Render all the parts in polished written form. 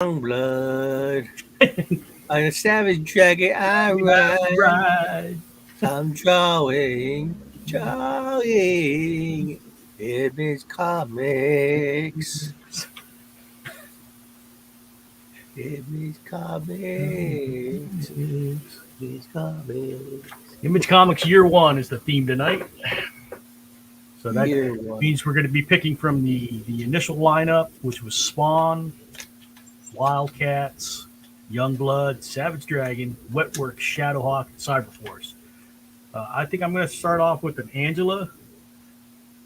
Youngblood. On a savage dragon I ride. Right. I'm drawing. Image Comics. Image Comics. Image Comics. Image Comics Year 1 is the theme tonight. So that Year one. means we're going to be picking from the initial lineup, which was Spawn, WildC.A.T.s, Youngblood, Savage Dragon, Wetworks, Shadowhawk, and CyberForce. I think I'm going to start off with an Angela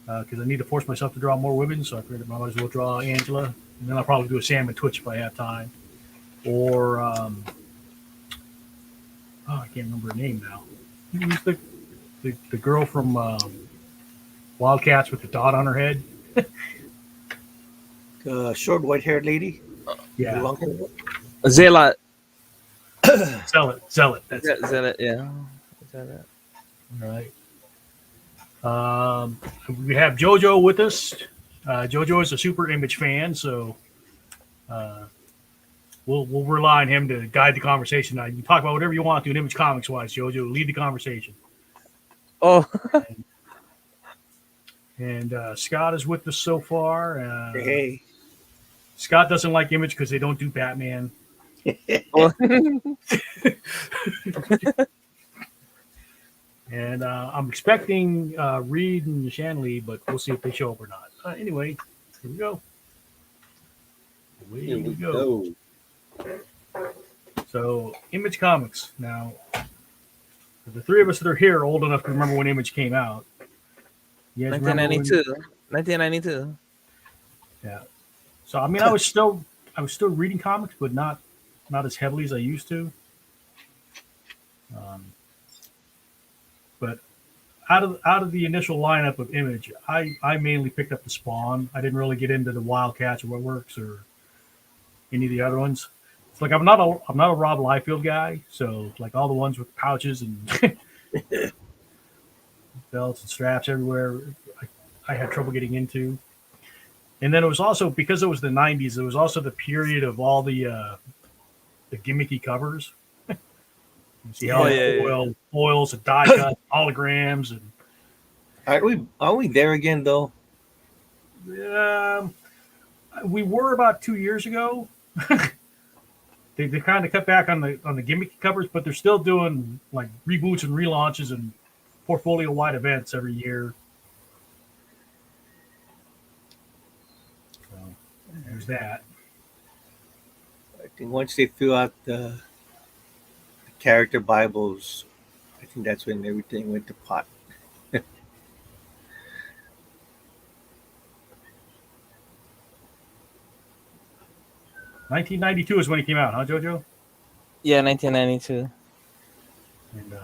because I need to force myself to draw more women, so I figured I might as well draw Angela. And then I'll probably do a Sam and Twitch if I have time. Or, I can't remember her name now. Who's the girl from WildC.A.T.s with the dot on her head? Short white-haired lady. Yeah. Zealot. Zealot. That's it. Zealot, yeah. Zealot. All right. We have JoJo with us. JoJo is a super Image fan, so we'll rely on him to guide the conversation. You can talk about whatever you want to in Image Comics wise, JoJo. Lead the conversation. Oh. And Scott is with us so far. Hey. Scott doesn't like Image because they don't do Batman. And I'm expecting Reid and Shanlee, but we'll see if they show up or not. Anyway, here we go. Here we go. So, Image Comics. Now, the three of us that are here are old enough to remember when Image came out. You guys 1992. 1992. Yeah. So, I mean, I was still reading comics, but not as heavily as I used to. But out of the initial lineup of Image, I mainly picked up the Spawn. I didn't really get into the WildC.A.T.s or Wetworks or any of the other ones. It's like I'm not a Rob Liefeld guy, so like all the ones with pouches and belts and straps everywhere, I had trouble getting into. And then it was also because it was the '90s. It was also the period of all the gimmicky covers. You see all the foils and die cut holograms and. Are we there again though? We were about 2 years ago. they kind of cut back on the gimmicky covers, but they're still doing like reboots and relaunches and portfolio wide events every year. So there's that. I think once they threw out the character Bibles, I think that's when everything went to pot. 1992 is when he came out, huh, JoJo? Yeah, 1992. And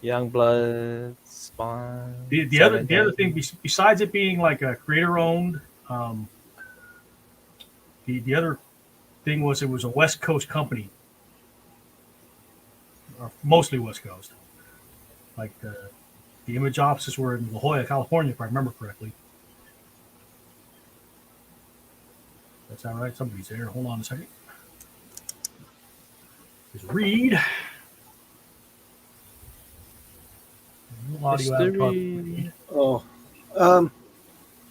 Youngblood, Spawn. The other thing, besides it being like a creator owned, the other thing was it was a West Coast company, or mostly West Coast. Like the Image offices were in La Jolla, California, if I remember correctly. That sound right? Somebody's there. Hold on a second. There's Reid. Oh,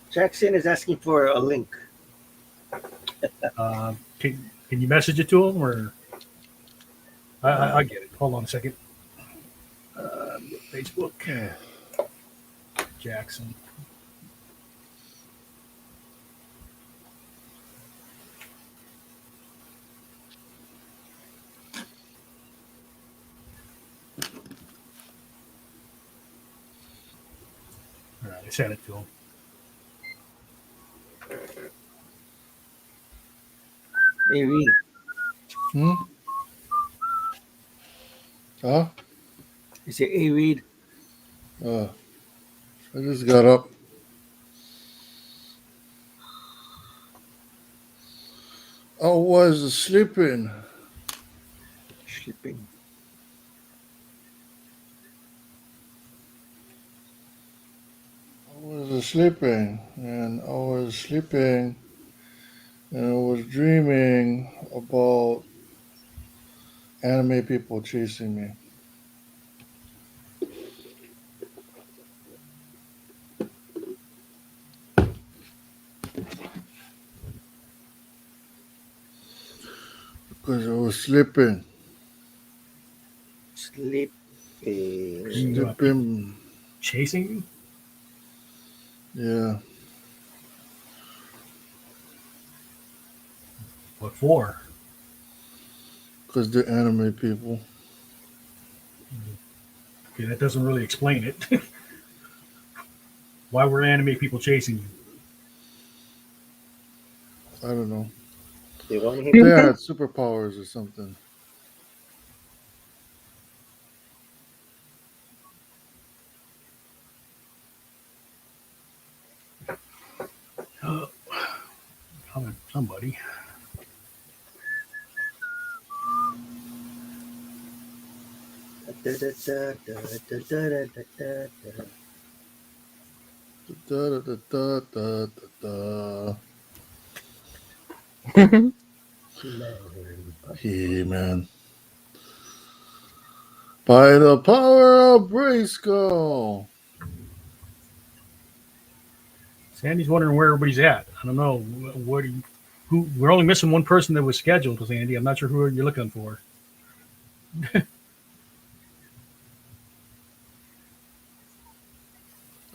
Jackson is asking for a link. Can you message it to him, or I get it. Hold on a second. Facebook. Jackson. All right, I sent it to him. Maybe. Huh? You say, hey, Reid. I just got up. I was sleeping. Sleeping. I was sleeping, and I was sleeping And I was dreaming about anime people chasing me. Because I was sleeping. Sleeping. Sleeping. Chasing you? Yeah. What for? Because they're anime people. Okay, that doesn't really explain it. Why were anime people chasing you? I don't know. They want him. They had superpowers or something. Somebody. Da, da, da, da, da, da, da. He-Man. By the power of Grayskull. Sandy's wondering where everybody's at. I don't know. What do you, who? We're only missing one person that was scheduled, Sandy. I'm not sure who you're looking for.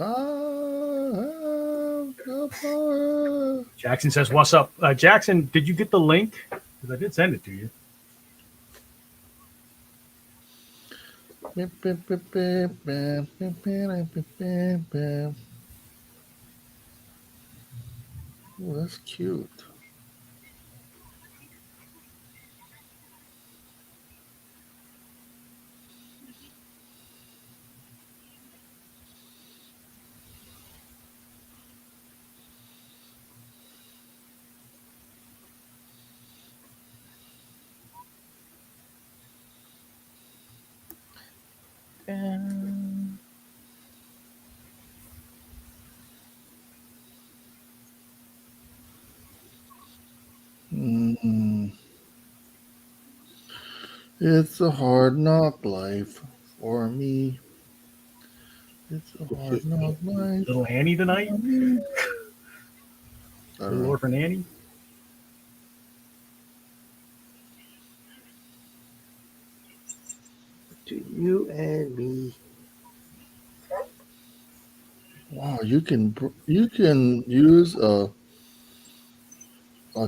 I have the power. Jackson says, "What's up, Jackson? Did you get the link? Because I did send it to you." Oh, that's cute. Mm. It's a hard knock life for me. It's a hard knock life Little Annie tonight. for me. I don't Little know. orphan Annie. To you and me. Wow, you can use a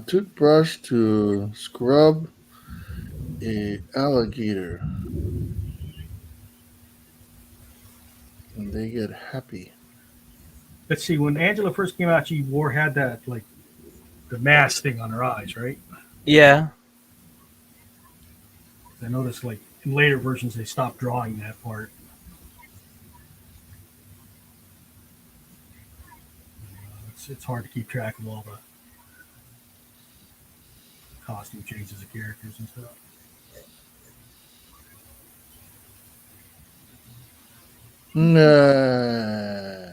toothbrush to scrub a alligator, and they get happy. Let's see. When Angela first came out, she had that like the mask thing on her eyes, right? Yeah. I noticed like in later versions they stopped drawing that part. It's hard to keep track of all the costume changes of characters and stuff. Nah.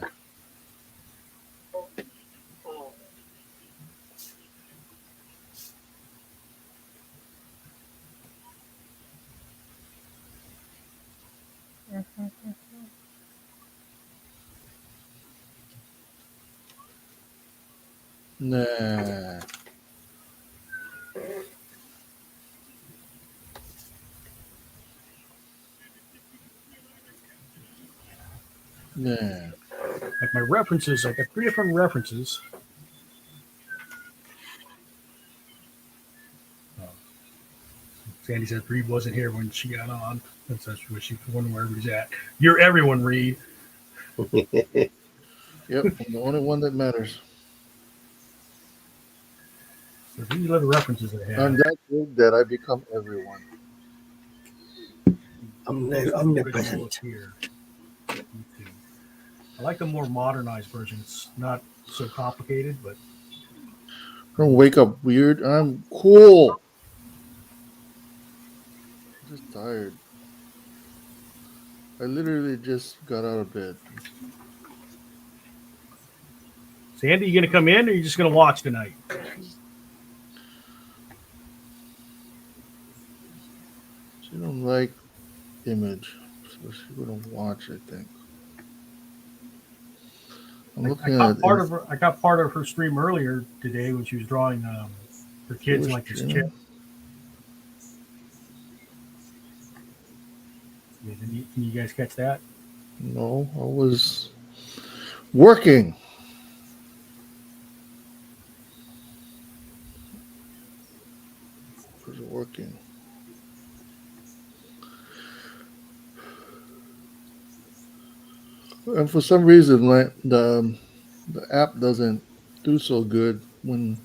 Nah. Nah. Like my references, I got 3 different references. Sandy said Reed wasn't here when she got on. That's what she was wondering where everybody's at. You're everyone, Reed. Yep, I'm the only one that matters. So these are the references I have. I'm that big that I become everyone. Omnipresent. Here. I like the more modernized version. It's not so complicated, but I don't wake up weird. I'm cool. I'm just tired. I literally just got out of bed. Sandy, you gonna come in or are you just gonna watch tonight? She don't like Image, so she wouldn't watch. I think. I'm I looking got at. part of her. I got part of her stream earlier today when she was drawing her She kids was like this streaming. chip. Yeah, can you guys catch that? No, I was working. I was working. And for some reason, the app doesn't do so good when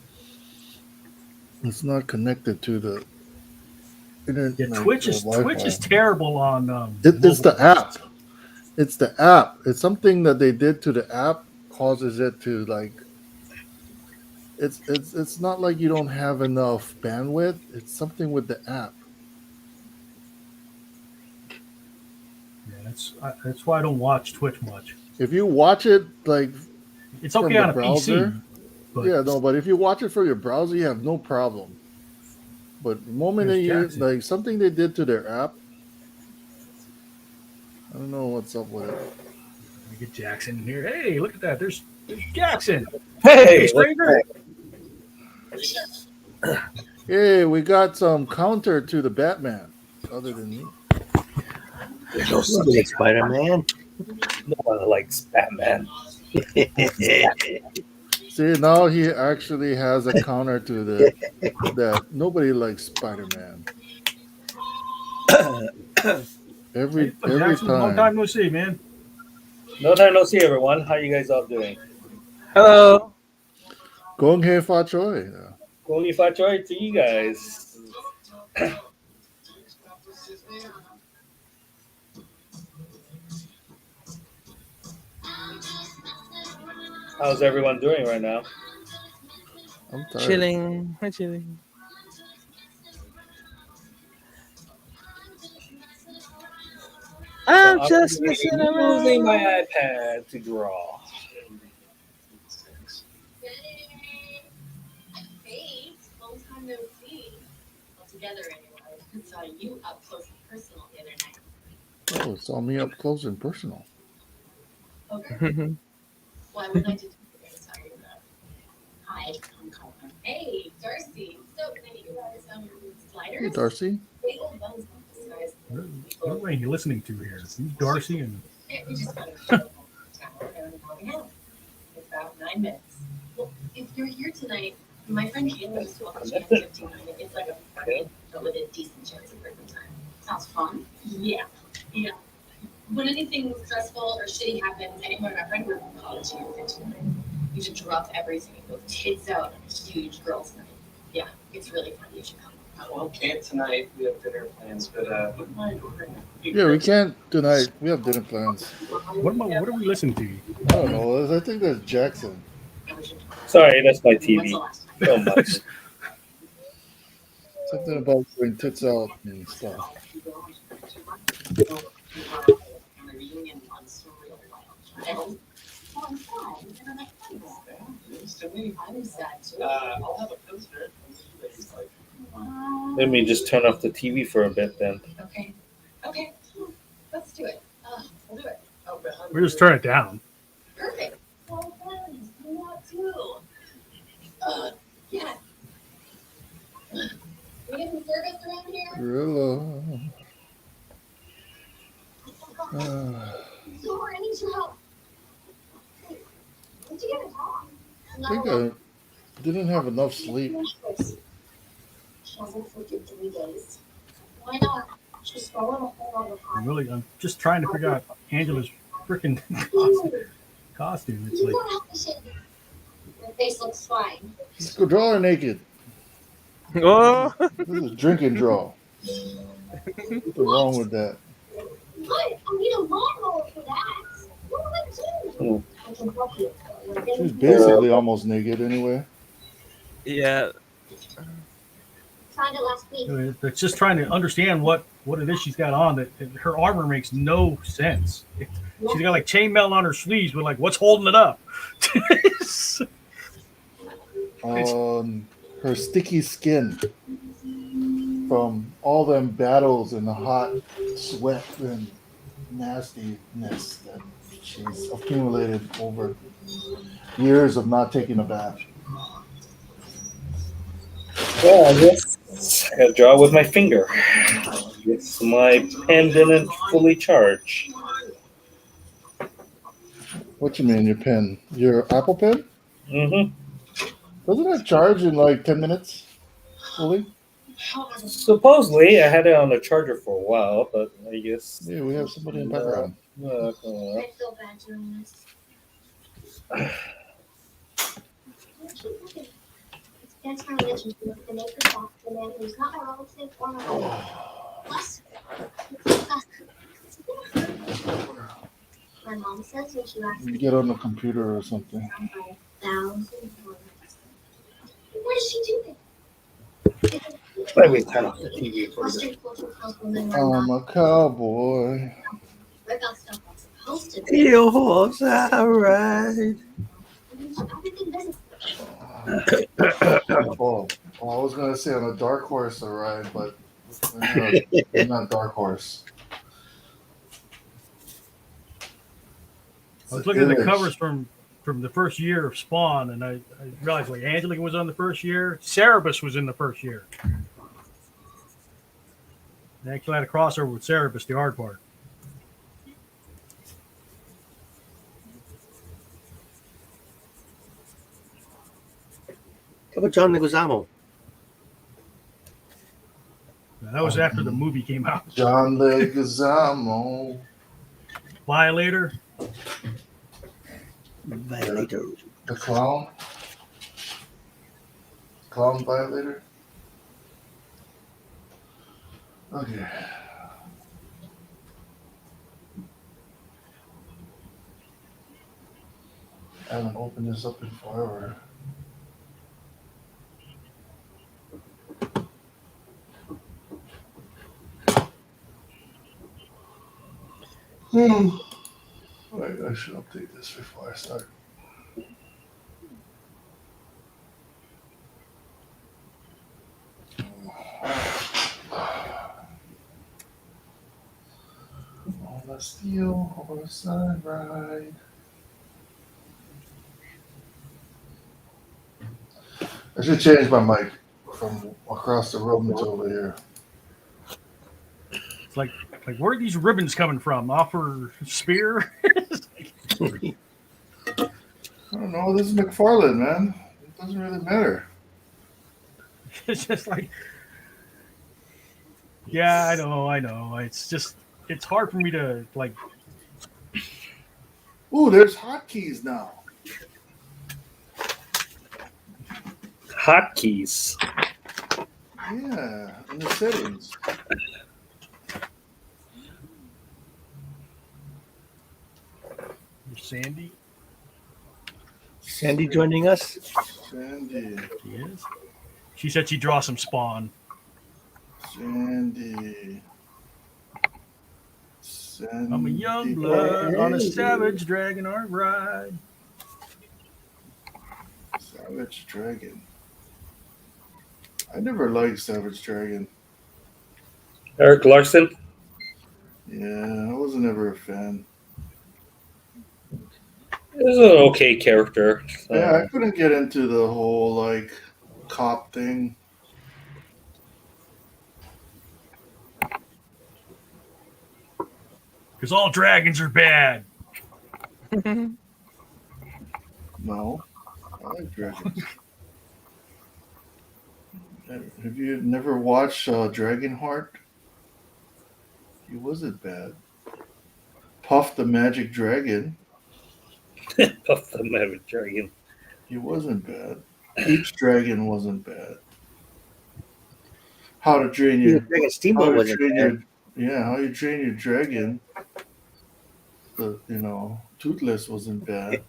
it's not connected to the internet, Yeah, like the Twitch is Wi-Fi. terrible on It's mobile the app. devices. It's the app. It's something that they did to the app causes it to like. It's not like you don't have enough bandwidth. It's something with the app. Yeah, that's why I don't watch Twitch much. If you watch it like It's from okay the on a browser, PC, but yeah, no, but if you watch it from your browser, you have no problem. But the moment there's that you Jackson. like something they did to their app, I don't know what's up with it. Let me get Jackson in here. Hey, look at that. There's Jackson. Hey, stranger. Hey, we got some counter to the Batman, other than me. There's no silly Spider-Man. No one likes Batman. See, now he actually has a counter to the that nobody likes Spider-Man. Hey, Every Jackson, long time. time no see, man. No time no see, everyone. How you guys all doing? Hello. Gong Hei Fa Choi. Holy fat joy to you guys. How's everyone doing right now? I'm tired. Chilling. We're chilling. I'm So just messing using my around. iPad to draw. Hey, long time no see. Well, together anyway. I saw you up close and personal the other night. Oh, saw me up close and personal. Okay. Well, I would like to tell you that. Hi, I'm Colin. Hey, Darcy. So, can I get you guys on your sliders? Hey, Darcy. Big old buns disguised. What are you listening to here? Who's Darcy and We just got a show town and helping out. It's about 9 minutes. Well, if you're here tonight, my friend Kate goes to a chance 15 minutes. It's like a party, but with a decent chance of prison time. Sounds fun. Yeah. Yeah. When anything stressful or shitty happens, anyone in our friend group will call it to you 15 minutes. You should drop everything and go tits out on a huge girls' night. Yeah, it's really fun. You should come. Well, can't tonight. We have dinner plans, but Yeah, we can't tonight. We have dinner plans. what are we listening to? I don't know. I think that's Jackson. Sorry, that's my TV. When's the last So much. Something about going tits out and stuff. family reunion once real wild? Oh, I'm sad. And I'm like, news to me. I'm sad too. I'll have a concert. Let me just turn off the TV for a bit then. Okay. Okay. Let's do it. We'll do it. Oh, We just turn it down. Perfect. Well, friends, you want to? Yeah. We get some service around here? Gorilla. Laura, I need your help. Did you get a dog? I think I didn't have enough sleep. She hasn't slept in 3 days. Why not? She's swallowed a whole lot of I'm just trying to figure out Angela's freaking costume. It's You like don't have to shit. Your face looks fine. Let's go draw her naked. Oh. This is drink and draw. What's wrong with that? What? I need a lawnmower for that. What do I do? I can help you. She's basically almost naked anyway. Yeah. Tried it last week. it's just trying to understand what it is she's got on. That her armor makes no sense. She's got like chainmail on her sleeves, but like what's holding it up? Her sticky skin from all them battles and the hot sweat and nastiness that she's accumulated over years of not taking a bath. Well, I guess I gotta draw with my finger. Guess my pen didn't fully charge. What you mean, your pen? Your Apple Pen? Mm-hmm. Doesn't it charge in like 10 minutes fully? Supposedly, I had it on the charger for a while, but I guess. Yeah, we have somebody in the background. I feel bad doing this. It's against my religion to look at the naked box of a man who's not my relative or my brother. Plus, it's disgusting. My mom says when she asks You me get on the computer or something. by $1,000. What does she do? Why we turn off the TV for this? Western culture tells women we're I'm not. a cowboy. Rip out stuff that's supposed to be. Your horse I ride. Everything doesn't. Oh, I was gonna say on a dark horse I ride, but we're not dark horse. I was looking at the covers from the first year of Spawn, and I realized like Angelica was on the first year. Cerebus was in the first year. They actually had a crossover with Cerebus, the hard part. How about John Leguizamo? That was after the movie came out. John Leguizamo. Violator. Violator. The clown? Clown violator? Okay. I haven't opened this up in forever. Wait, I should update this before I start. On the steel horse I ride. I should change my mic from across the room to over here. It's like where are these ribbons coming from? Off her spear? I don't know. This is McFarlane, man. It doesn't really matter. It's just like, yeah, I know. It's just, it's hard for me to like. Ooh, there's hotkeys now. Hotkeys. Yeah, in the settings. Sandy. Sandy joining us? Sandy. She is. She said she'd draw some Spawn. Sandy. I'm a young blood on a savage dragon art ride. Savage Dragon. I never liked Savage Dragon. Eric Larson. Yeah, I wasn't ever a fan. It was an okay character. Yeah, I couldn't get into the whole like cop thing. Because all dragons are bad. No, I like dragons. Have you never watched Dragonheart? He wasn't bad. Puff the Magic Dragon. Puff the Magic Dragon. He wasn't bad. Peach Dragon wasn't bad. How to train your Dragon Steamboat wasn't bad. how you train your dragon. Toothless wasn't bad.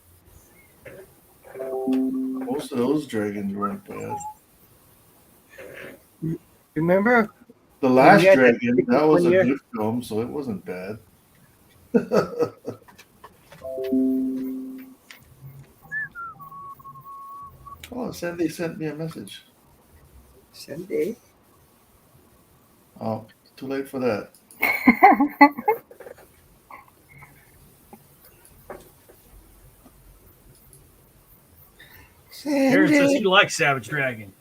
Most of those dragons weren't bad. Remember? The Last Yeah, Dragon, that was a 1 year. good film, so it wasn't bad. Oh, Sandy sent me a message. Sandy? Oh, too late for that. Aaron says he Sandy. likes Savage Dragon.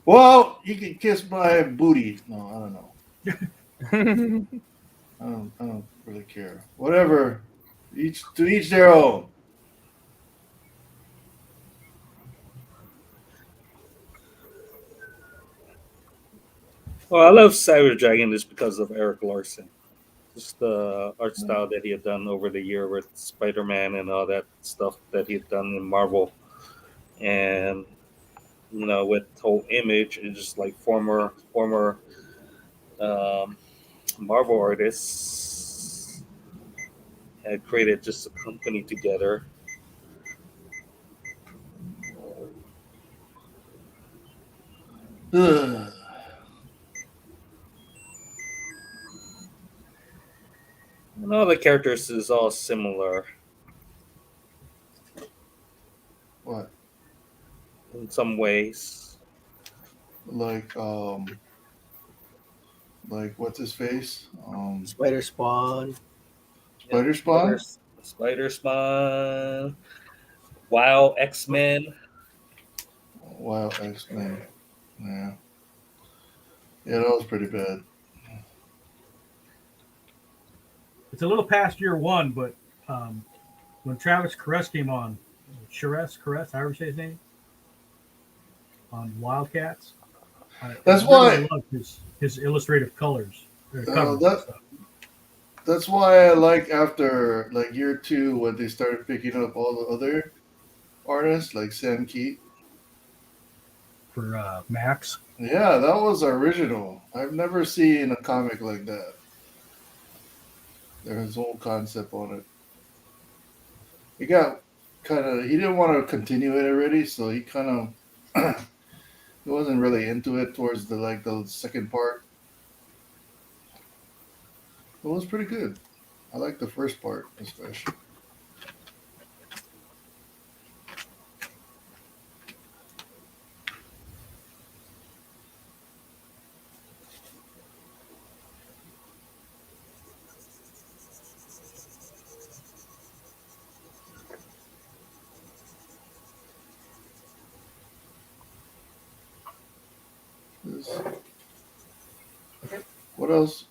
Well, you can kiss my booty. No, I don't know. I don't really care. Whatever. Each to each their own. Well, I love Cyber Dragon just because of Eric Larson. Just the art style that he had done over the year with Spider-Man and all that stuff that he had done in Marvel. And with whole image and just like former um, Marvel artists had created just a company together. Ugh. And all the characters is all similar What? in some ways. Like what's his face? Spider Spawn. Yeah, Spider Spawn? Spider Spawn, Wild X-Men. Wild X-Men. Yeah. Yeah, that was pretty bad. It's a little past year one, but when Travis Caress came on, Caress, however you say his name, on WildC.A.T.s, I That's really why loved his illustrative colors, covers and that stuff. that's why I like after like year two when they started picking up all the other artists like Sam Keat. For Max. Yeah, that was original. I've never seen a comic like that. There's his whole concept on it. He got he didn't want to continue it already, so he kind of he wasn't really into it towards the second part. It was pretty good. I like the first part especially. This- What else?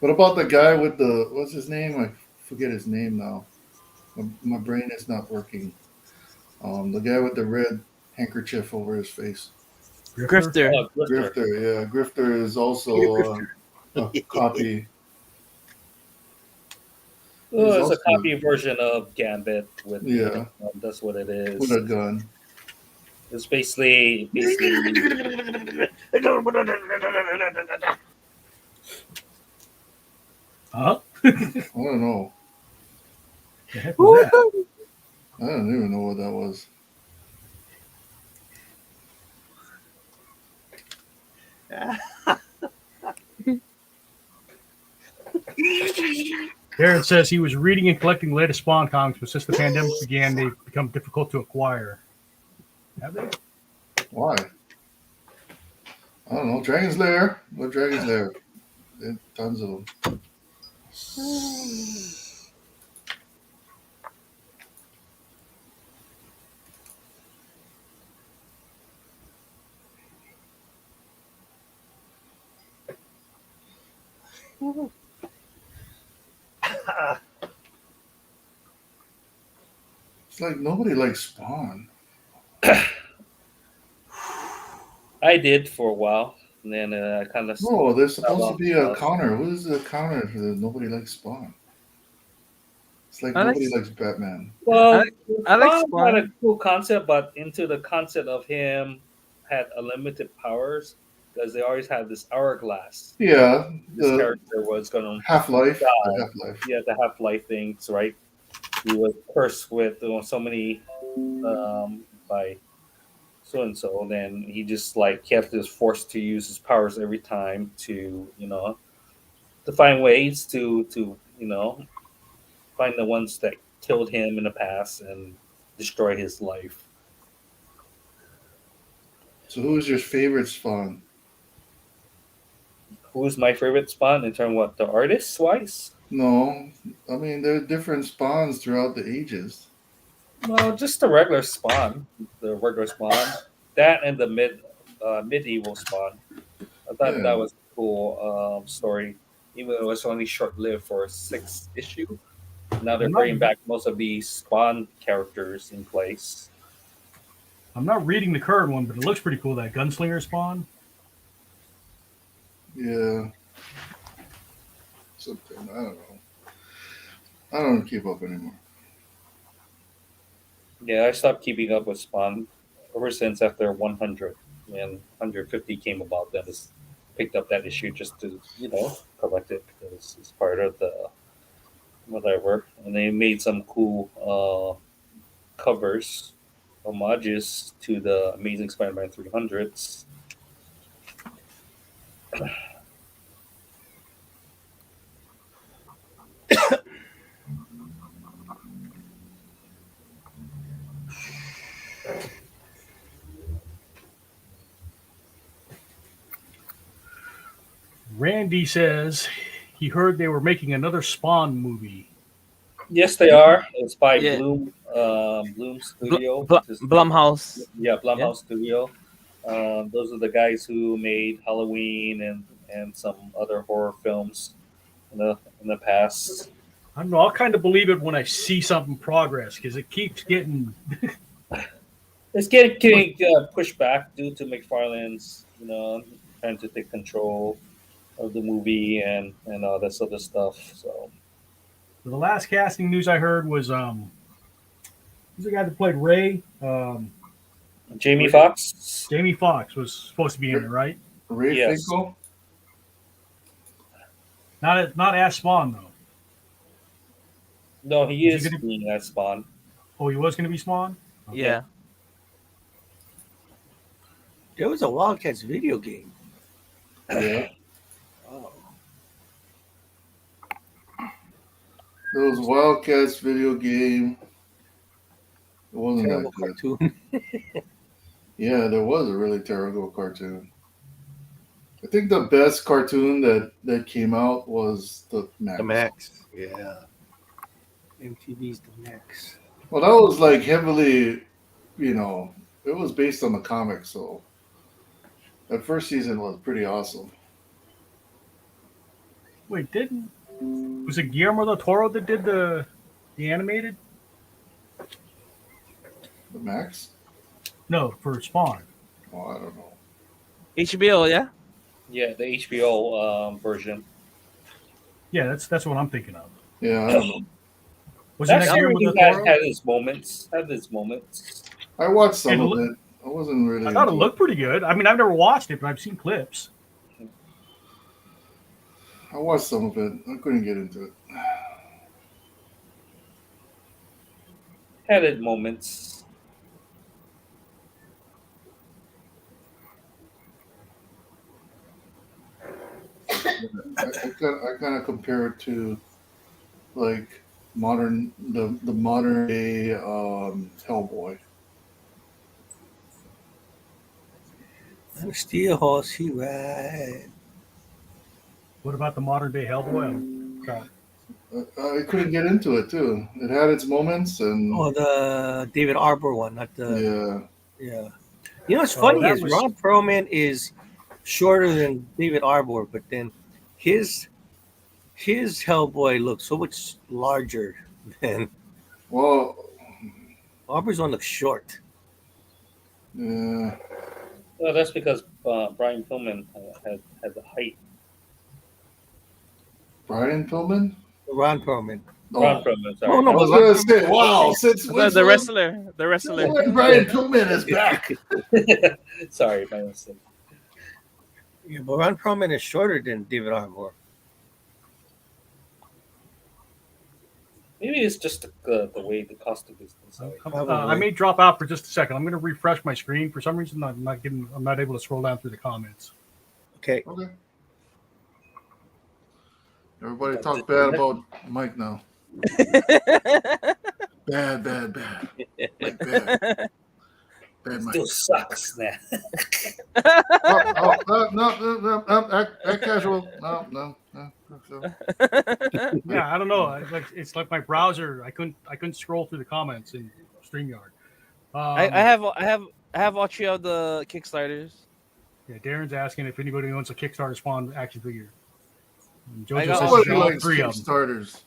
What about the guy with the what's his name? I forget his name now. My brain is not working. The guy with the red handkerchief over his face. Grifter. Grifter. Oh, Grifter. Grifter, yeah. Grifter is Peter also Grifter. a copy. He's Well, it's a also copy version of Gambit with a yeah gun. That's what it with is. a gun. It's basically Huh? I don't know. The heck was that? I don't even know what that was. Aaron says he was reading and collecting the latest Spawn comics, but since the pandemic began, they've become difficult to acquire. Have they? Why? I don't know. Dragon's Lair. What Dragon's Lair? Tons of them. It's like nobody likes Spawn. I did for a while, and then I kind of No, there's supposed to be a counter. What is the counter for the nobody likes Spawn? It's like I like nobody likes Batman. Well, I like Spawn had a Spawn. cool concept, but into the concept of him had unlimited powers because they always had this hourglass. Yeah, This the character was going to Half Life. The die. Half Life. Yeah, the Half Life things, right? He was cursed with so many by so and so. Then he just like he had to just forced to use his powers every time to to find ways to find the ones that killed him in the past and destroy his life. So who's your favorite Spawn? Who's my favorite Spawn in terms of what the artists wise? No, I mean there are different Spawns throughout the ages. No, just the regular Spawn, the regular Spawn. That and the medieval Spawn. I thought Yeah, that was a cool story, even though it was only short lived for 6 issue. Now they're I'm not bringing back most of the Spawn characters in place. I'm not reading the current one, but it looks pretty cool. That gunslinger spawn. yeah. Something I don't know. I don't keep up anymore. Yeah, I stopped keeping up with Spawn ever since after 100 and 150 came about. Then just picked up that issue just to collect it because it's part of the whatever. And they made some cool covers, homages to the Amazing Spider-Man 300s. Randy says he heard they were making another Spawn movie. Yes, they are. It's by Yeah. Bloom Studio. Blumhouse. Yeah, Blumhouse Studio. Those are the guys who made Halloween and some other horror films in the past. I don't know. I'll kind of believe it when I see something progress because it keeps getting. It's getting pushed back due to McFarlane's, trying to take control of the movie and all this other stuff. So The last casting news I heard was who's the guy that played Ray? Jamie Foxx. Jamie Foxx was supposed to be in it, right? Ray Yes. Finkel? Not as Spawn though. No, he Is is he gonna- being that Spawn. Oh, he was going to be Spawn. Okay. Yeah. There was a Wildcats video game. Yeah. Oh, There was Wildcats video game. It wasn't terrible that good. cartoon. Yeah, there was a really terrible cartoon. I think the best cartoon that came out was the Max. The Max. Yeah. MTV's The Max. Well, that was like heavily, it was based on the comics, so that first season was pretty awesome. Wait, was it Guillermo del Toro that did the animated? The Max? No, for Spawn. Oh, I don't know. HBO, yeah. Yeah, the HBO version. Yeah, that's what I'm thinking of. Yeah, I don't know. Was it That that Guillermo series del Toro? had its moments. Had its moments. I watched some It of look- it. I wasn't really. I thought it into looked pretty good. I mean, I've never watched it, but I've seen clips. I watched some of it. I couldn't get into it. Had its moments. I kind of compare it to like the modern day Hellboy. On a steel horse he ride. What about the modern day Hellboy? I couldn't get into it too. It had its moments, and Oh, the David Arbor one, not the. yeah, You know what's Oh, funny that is was- Ron Perlman is shorter than David Arbor, but then his Hellboy looks so much larger than well, Arbor's one looks short. yeah, Well, that's because Brian Pillman had the height. Brian Pillman. Ron Perlman. Ron Oh, Pillman, sorry. Oh, no, I was but gonna say, wow, since The when wrestler. The wrestler. when Brian Pillman is back. Sorry, my mistake. Yeah, but Ron Perlman is shorter than David Arbor. Maybe it's just the way the costume is designed. I may drop out for just a second. I'm going to refresh my screen. For some reason, I'm not able to scroll down through the comments. Okay. Okay. Everybody talk bad about Mike now. Bad. Like bad. Bad mic. Still sucks, man. No, act casual. No. So. Yeah, I don't know. It's like my browser. I couldn't scroll through the comments in StreamYard. I have all three of the Kickstarters. Yeah, Darren's asking if anybody wants a Kickstarter Spawn action figure. And I JoJo got says all she's Nobody got all likes 3 of them. Kickstarters.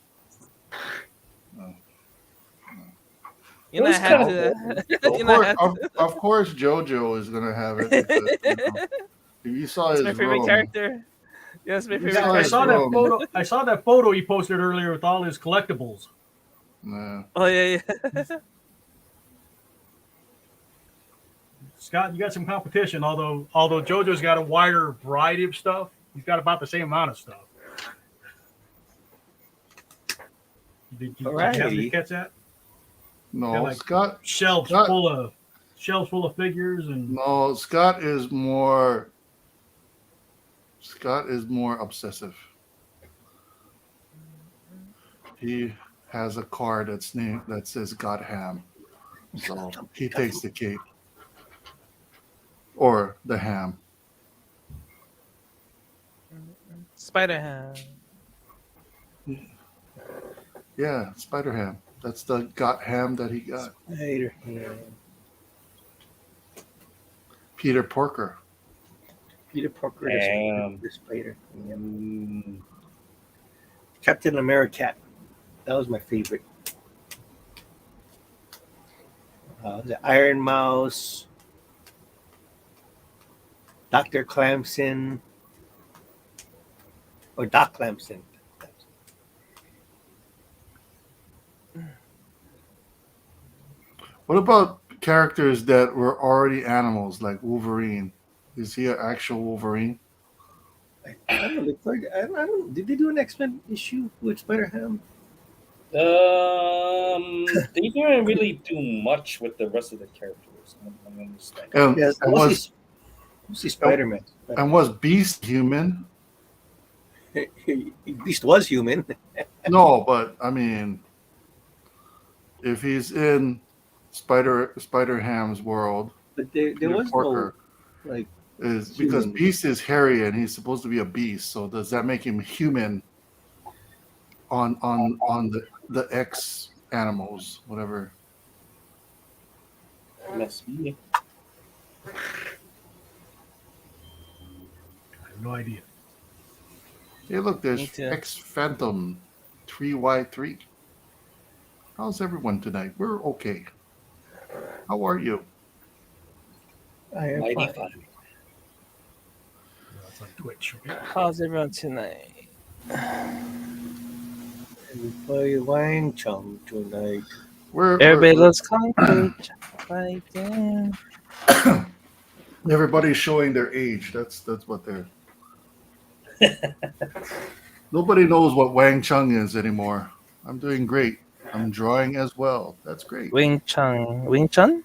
No. You know, I had to. Of course, JoJo is gonna have it. Because, if you saw It's his my favorite room, character. Yes, my favorite Yeah, I character. saw that Bro. photo. I saw that photo he posted earlier with all his collectibles. nah. Oh yeah. Scott, you got some competition. Although JoJo's got a wider variety of stuff, he's got about the same amount of stuff. Did you have Variety? to catch that? No, Yeah, like- Scott. Shelves Scott- full of figures and No, Scott is more. Scott is more obsessive. He has a car that says "God Ham," so he takes the cake or the ham. Spider-Ham. Yeah, Spider Ham. That's the got ham that he got. Spider. Yeah. Peter Porker. Peter Parker, Damn. the Spider. Yeah. Captain America. That was my favorite. The Iron Mouse. Dr. Clamson. Or Doc Clamson. What about characters that were already animals, like Wolverine? Is he an actual Wolverine? I don't know. I don't, did they do an X-Men issue with Spider-Ham? They didn't really do much with the rest of the characters. I don't understand. Yes, And mostly Spider-Man. was Beast human? Beast was human. No, but I mean, if he's in Spider-Ham's world, But there Peter was Porker no, like, is because human. Beast is hairy and he's supposed to be a beast. So does that make him human on the X animals, whatever? Must be. I have no idea. Hey, look, Me there's too. X Phantom 3Y3. How's everyone tonight? We're okay. How are you? I am Mighty fine. fun. It's on Twitch. Okay? How's everyone tonight? Everybody Wang Chung tonight. Everybody loves Kung Fu. Like that. Everybody's showing their age. That's what they're. Nobody knows what Wang Chung is anymore. I'm doing great. I'm drawing as well. That's great. Wing Chun. Wing Chun?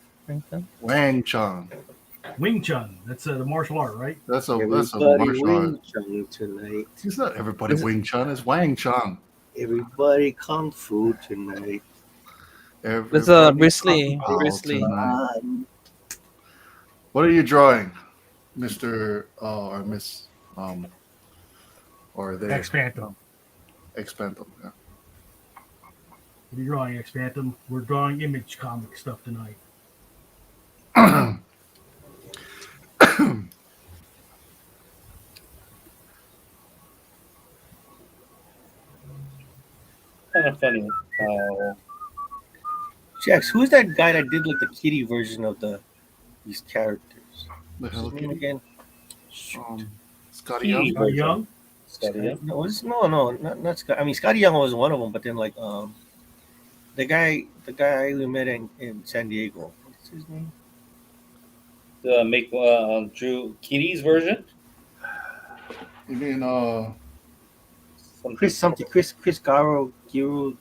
Wang Chung. Wing Chun. That's the martial art, right? That's a Everybody martial art. Wing Chung tonight. It's not everybody Wing Chun. It's Wang Chung. Everybody Kung Fu tonight. It's Everybody Bruce Lee. Kung Pao Bruce Lee. tonight. What are you drawing, Mister or Miss or they X Phantom. X-Phantom? Yeah. What are you drawing, X Phantom? We're drawing image comic stuff tonight. Kind of funny how Jax, who's that guy that did like the kitty version of these characters? The What's hell, his name again? Scotty Young. Are you young? Scotty, yeah. No, not Scott. I mean, Scotty Young was one of them, but then like the guy we met in San Diego. What's his name? Make Drew Kitty's version. You mean Chris Garo Giro.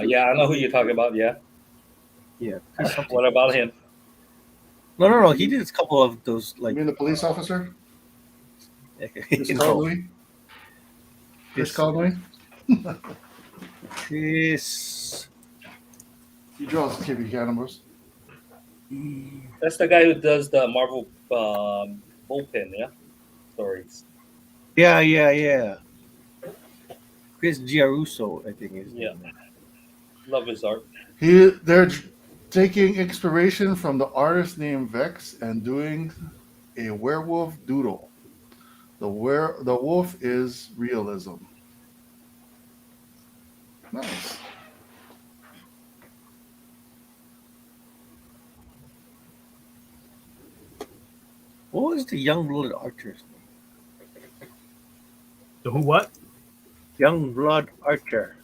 Yeah, I know who you're talking about. Yeah. Yeah. Chris something. What about him? No. He did a couple of those you like. mean the police officer? Chris No, Conway? Chris Conway? Chris. He draws kitty animals. That's the guy who does the Marvel bullpen, yeah, stories. Yeah. Chris Giarusso, I think his Yeah. name. Love his art. They're taking inspiration from the artist named Vex and doing a werewolf doodle. The wolf is realism. Nice. What was the Youngblood Archer's name? The who? What? Youngblood Archer.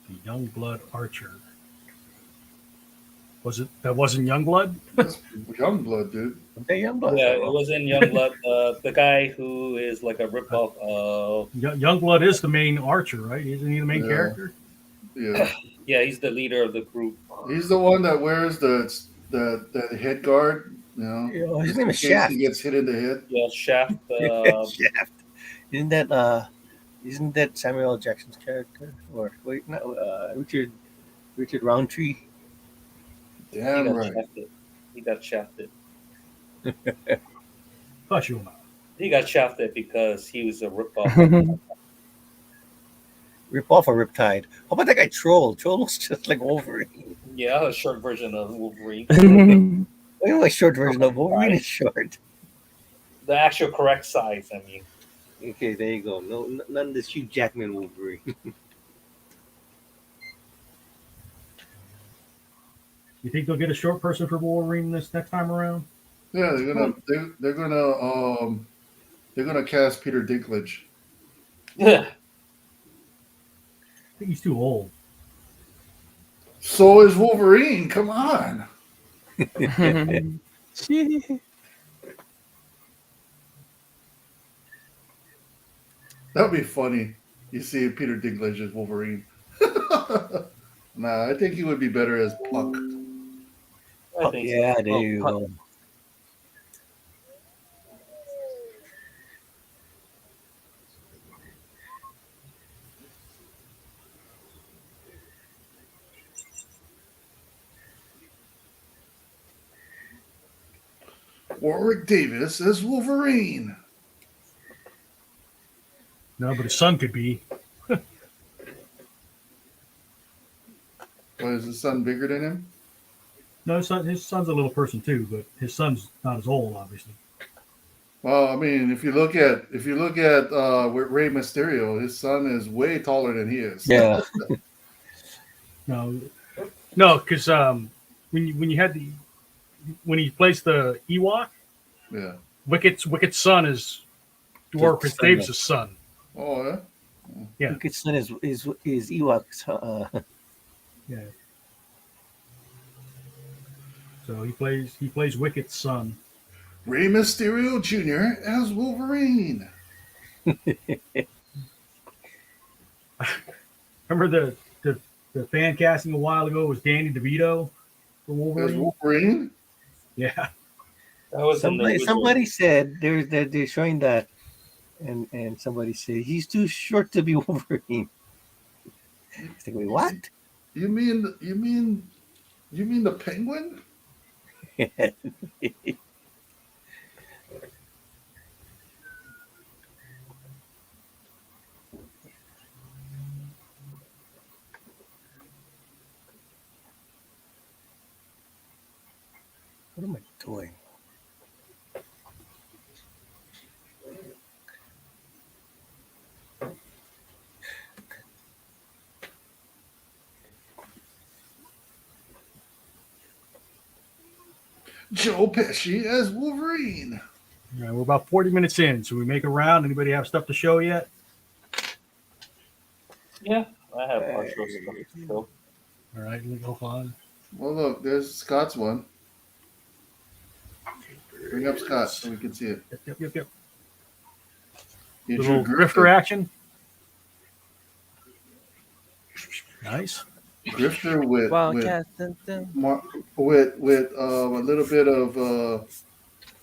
The Youngblood Archer. Was it? That wasn't Youngblood. That's Youngblood, dude. The Youngblood. Yeah, it was in Youngblood. The guy who is like a ripoff of. Youngblood is the main Archer, right? Isn't he the main Yeah. character? Yeah. Yeah, he's the leader of the group. He's the one that wears the head guard, you know. Yeah, his name is in case Shaft. he gets hit in the head. Yeah, Shaft. Shaft. Isn't that Samuel L. Jackson's character? Or wait, no, Richard Roundtree. Damn right. He got shafted. Hush your mouth. He got shafted because he was a ripoff. Rip off a Riptide. How about that guy Troll? Troll looks just like Wolverine. Yeah, a short version of Wolverine. You know, a short version of Wolverine is short. The actual correct size, I mean. Okay, there you go. None of this Hugh Jackman Wolverine. You think they'll get a short person for Wolverine this next time around? Yeah, they're gonna cast Peter Dinklage. Yeah. I think he's too old. So is Wolverine. Come on. That'd be funny. You see Peter Dinklage as Wolverine. Nah, I think he would be better as Puck. I think so. Yeah, there you go. Warwick Davis as Wolverine. No, but his son could be. Why is his son bigger than him? No, his son's a little person too, but his son's not as old, obviously. Well, I mean, if you look at with Rey Mysterio, his son is way taller than he is. Yeah. No, because when you had when he plays the Ewok, Yeah. Wicked's son is Dwarf His son, Davis' son. Oh yeah. Yeah. Wicked son is Ewok's. Yeah. So he plays Wicked's son. Rey Mysterio Jr. as Wolverine. Remember the fan casting a while ago was Danny DeVito for As Wolverine? Wolverine? Yeah. That was in the Somebody said they're showing that, and somebody said he's too short to be Wolverine. I think, wait, what? You mean the Penguin? What am I doing? Joe Pesci as Wolverine. All right, we're about 40 minutes in. So we make a round. Anybody have stuff to show yet? Yeah, I have partial stuff to show. All right, let me go on. Well, look, there's Scott's one. Bring up Scott so we can see it. Yep. He The drew little grifter action. Nice. Grifter with Wildcat. with a little bit of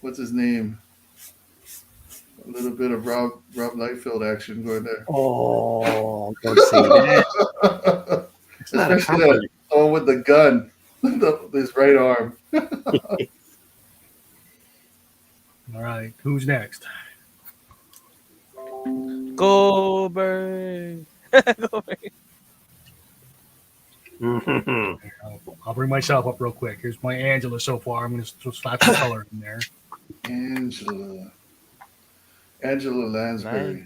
what's his name? A little bit of Rob Liefeld action going there. Oh, don't say that. It's not a Especially compliment. that with the gun. His right arm. All right, who's next? Go bird. Go bird. Mhm. I'll bring myself up real quick. Here's my Angela so far. I'm going to slap some color in there. Angela Lansbury.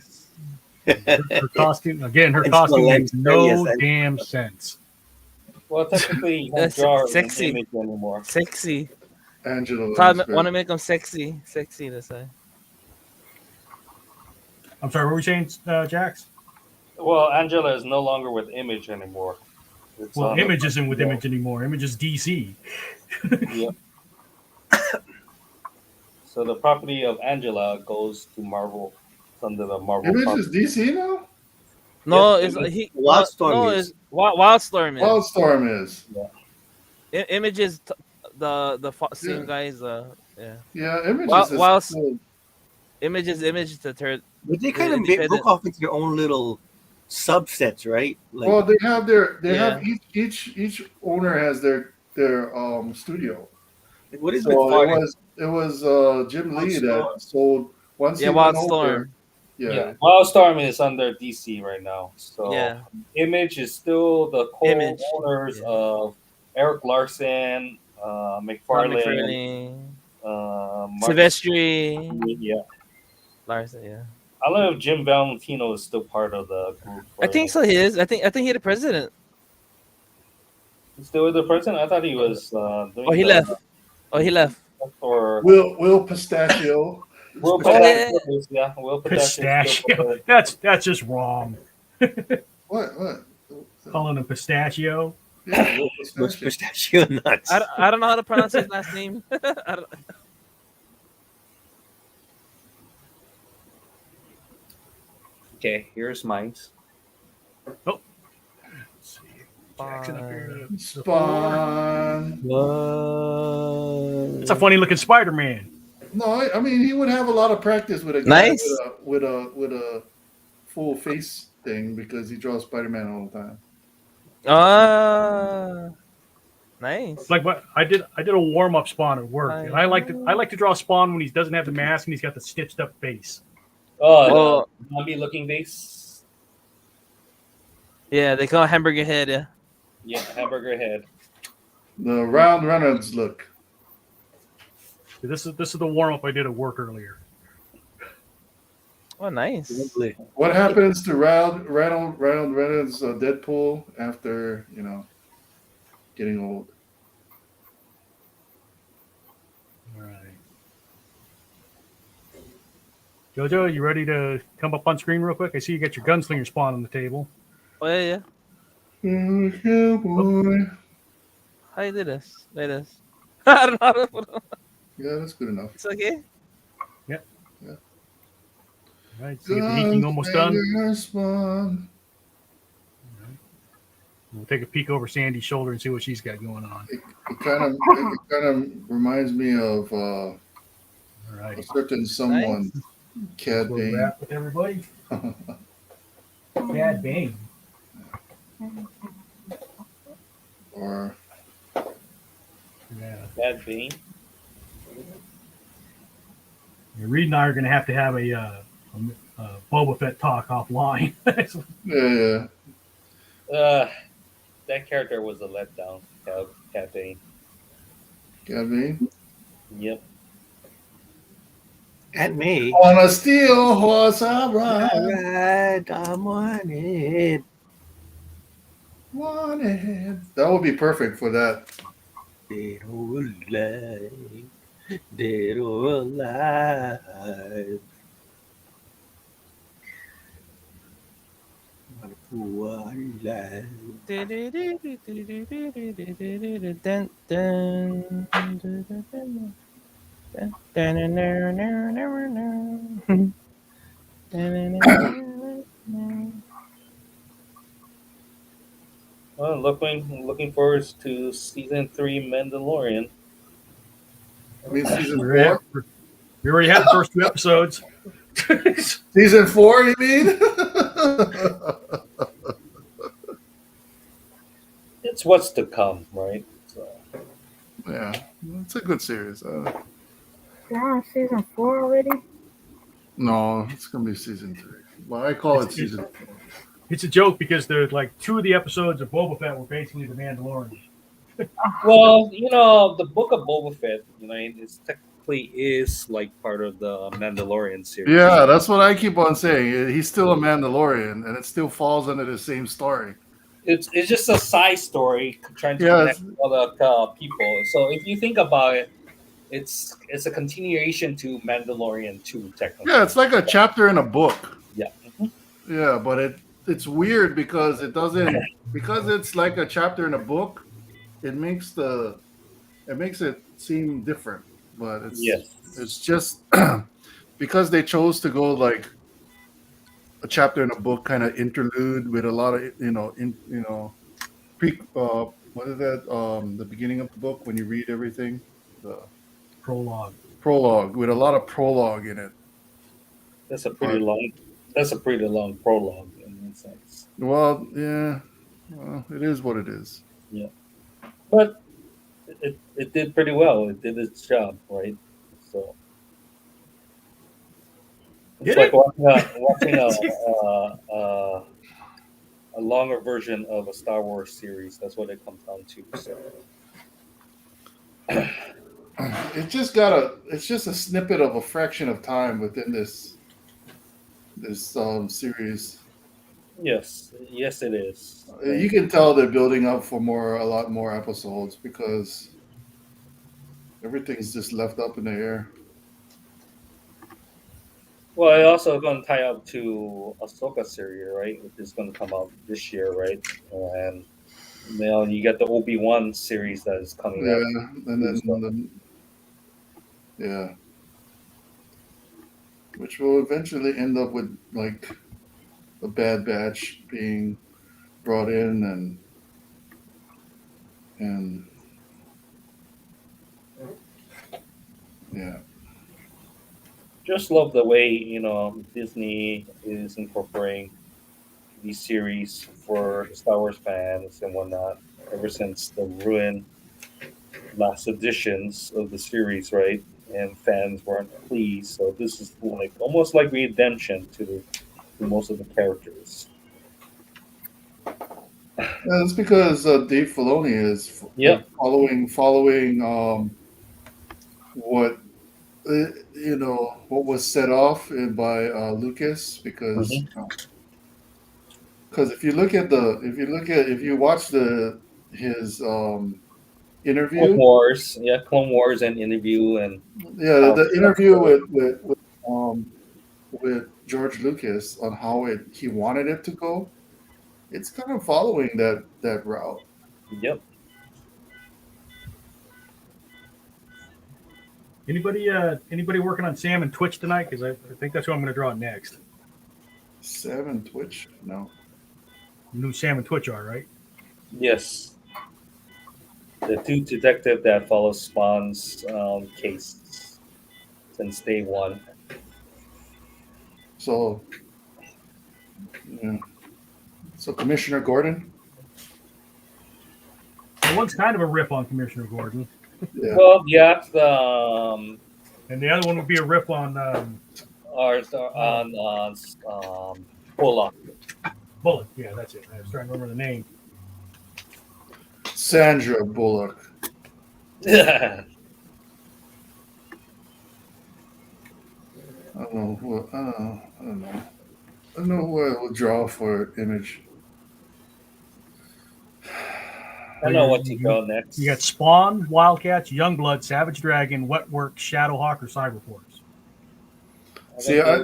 Nice. Her costume, again, her Angela costume makes Lansbury, yes, no damn sense. Well, technically, you That's don't draw her in sexy. image anymore. Sexy. Angela So I Lansbury. want to make them sexy. Sexy to say. I'm sorry, what were we saying, Jax? Well, Angela is no longer with Image anymore. It's Well, on Image the- isn't with Image anymore. Image is DC. Yep. So the property of Angela goes to Marvel. It's under the Marvel Image property. is DC now? No, Yes, it's he. Wildstorm no, is. it's Wildstorm is. Wildstorm is. Image is the same Yeah. guys. Yeah. Yeah, Image Whilst- is whilst- still- Image is the third. But they kind Yeah, of independent. broke off into their own little subsets, right? Like, well, they have Yeah. each owner has their studio. what is So with it was Jim Lee Wildstorm. that sold once Yeah, he went over. Wildstorm. Yeah. Wildstorm is under DC right now. So Yeah. Image is still the Image. co-owners Yeah. of Eric Larson, McFarlane, Mark- Silvestri. Yeah. Larson. Yeah. I don't know if Jim Valentino is still part of the group. I think so. He is. I think he's the president. He's still with the president? I thought he was doing Oh, he left. He left. Or Will Pistachio. Will yeah. Pistachio, yeah. Will Pistachio is still Pistachio. part That's just wrong. What? Calling him pistachio. Yeah, Will those Pistachio. pistachio nuts. I don't know how to pronounce his last name. I don't, Okay, here's mine. Let's see. Jackson up here. Spawn. It's a funny looking Spider-Man. No, I mean he would have a lot of practice with a guy Nice. with a full face thing because he draws Spider-Man all the time. nice. Like what I did a warm-up Spawn at work. And I like to draw Spawn when he doesn't have the mask and he's got the stitched up face. Oh, Oh, the zombie looking base. yeah, they call it hamburger head. Yeah. Yeah, hamburger head. The round Reynolds look. This is the warm-up I did at work earlier. Oh, nice. Lovely. What happens to round Reynolds Deadpool after getting old? All right. JoJo, you ready to come up on screen real quick? I see you got your gunslinger Spawn on the table. Oh yeah. Yeah, boy. How you do this? Like this. I don't know. How to put it on. Yeah, that's good enough. It's okay. All right, see if the inking almost done. Gunslinger Spawn. We'll take a peek over Sandy's shoulder and see what she's got going on. It kind of reminds me of All a right. certain someone, Cad We'll Bane. wrap with everybody. Bad Bane. Or Yeah. Bad Bane. Reid and I are going to have a Boba Fett talk offline. yeah. That character was a letdown. Cat Bane. Cad Bane. Yep. And me. On a steel horse I All ride. right, I'm on it. Wanted. That would be perfect for that. Dead or alive. Dead or alive. Who are alive? Well, looking forward to season 3 Mandalorian. I mean, season We're 4. We already had the first 2 episodes. Season 4, you mean? It's what's to come, right? So, Yeah, it's a good series. They're on season 4 already. No, it's gonna be season 3. Well, I call it season 4. It's a joke because there's like 2 of the episodes of Boba Fett were basically the Mandalorian. Well, the book of Boba Fett, it's technically is like part of the Mandalorian series. Yeah, that's what I keep on saying. He's still a Mandalorian, and it still falls under the same story. It's just a side story trying to Yeah, connect other people. So if you think about it, it's a continuation to Mandalorian 2, technically. Yeah, it's like a chapter in a book. Yeah. Yeah, but it's weird because it doesn't because it's like a chapter in a book. It makes it seem different, but it's just because they chose to go like a chapter in a book kind of interlude with a lot of pre what is that the beginning of the book when you read everything, the Prologue. with a lot of prologue in it. That's a pretty long prologue in that sense. Well, yeah, it is what it is. Yeah, but it did pretty well. It did its job, right? So it's like watching a longer version of a Star Wars series. That's what it comes down to. So. It's just a snippet of a fraction of time within this series. Yes, it is. You can tell they're building up for a lot more episodes because everything's just left up in the air. Well, it also going to tie up to Ahsoka series, right? Which is going to come out this year, right? And you get the Obi-Wan series that is coming out. And then yeah, which will eventually end up with like a Bad Batch being brought in and yeah. Just love the way Disney is incorporating these series for Star Wars fans and whatnot. Ever since the ruined last editions of the series, right? And fans weren't pleased, so this is like almost like redemption to most of the characters. Yeah, that's because Dave Filoni is following what what was set off by Lucas because if you watch his interview, Clone Wars and interview and the interview with George Lucas on how he wanted it to go, it's kind of following that route. Yep. Anybody working on Sam and Twitch tonight? Because I think that's who I'm going to draw next. Sam and Twitch? No. You knew Sam and Twitch are, right? Yes. The two detective that follows Spawn's case since day one. So, yeah. So Commissioner Gordon? Well, one's kind of a riff on Commissioner Gordon. Yeah. Well, yeah. And the other one would be a riff on Bullock. Bullock. Yeah, that's it. I was trying to remember the name. Sandra Bullock. Yeah. I don't know who I will draw for Image. I know what to go next. You got Spawn, WildC.A.T.s, Youngblood, Savage Dragon, Wetworks, Shadowhawk, or CyberForce. See, I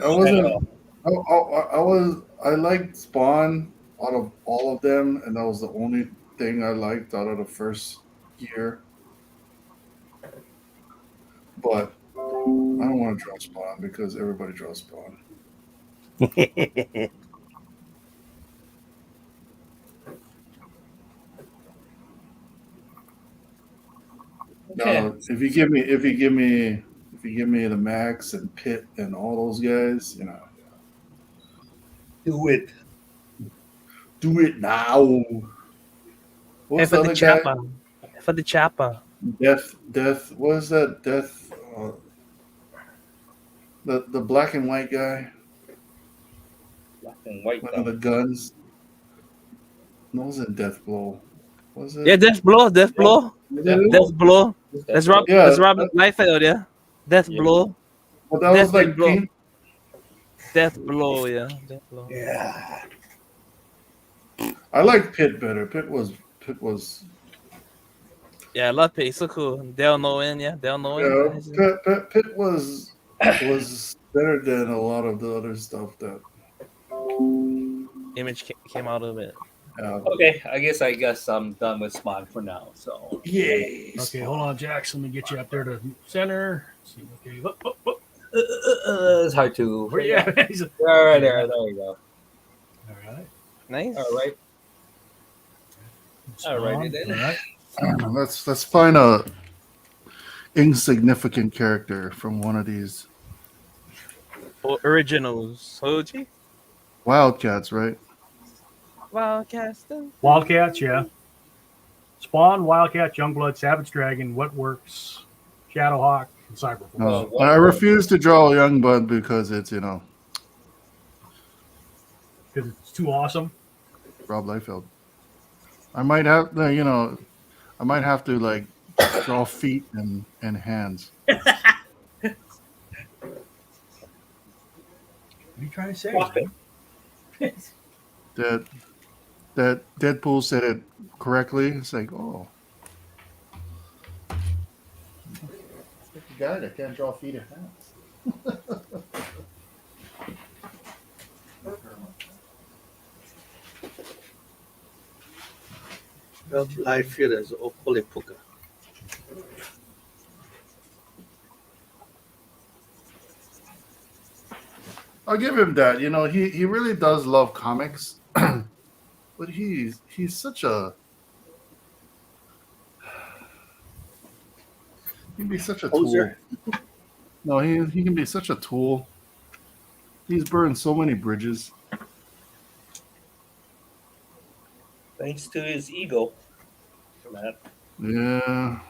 liked Spawn out of all of them, and that was the only thing I liked out of the first year. But I don't want to draw Spawn because everybody draws Spawn. No, if you give me the Max and Pitt and all those guys, do it. Do it now. What's For the the other guy? Chapa. For the Chapa. Death. What is that? Death. The black and white guy, Black and white one guy. of the guns. No, it wasn't Death Blow. Was it? Yeah, Death Blow, Death Blow, Was Death it? Blow. Death Blow. Death Blow. That's Yeah, Robert Liefeld, yeah. Death Yeah. Blow, but that Death was and like Blow, paint. Death Blow, yeah, Death Blow. Yeah. I like Pit better. Pit was Yeah, I love Pit. He's so cool. Dale Noen, yeah, Dale yeah. Noen. Pit was better than a lot of the other stuff that. Image came out of it. Okay, I guess I'm done with Spawn for now. So Yay! Okay, hold on, Jax. Let me get you up there to center. Let's see, okay, up. it's hard to. Where you at? He's- All right, there you go. All right. Nice. All right. All righty then. All right. Let's find a insignificant character from one of these Originals. Hoji? Wildcats, right? Wildcats. Wildcats, yeah. Spawn, Wildcats, Youngblood, Savage Dragon, Wetworks, Shadowhawk, and CyberForce. No, Well, I refuse to draw Youngblood because it's Because it's too awesome. Rob Liefeld. I might have I might have to like draw feet and hands. What are you trying to say? Fuck it. That Deadpool said it correctly. It's like, oh, it's like a guy that can't draw feet and hands. Well, I feel as Opolepuka. I'll give him that. He really does love comics, but he's such a he can be such a Poser. tool. No, he can be such a tool. He's burned so many bridges. Thanks to his ego. Matt. Yeah.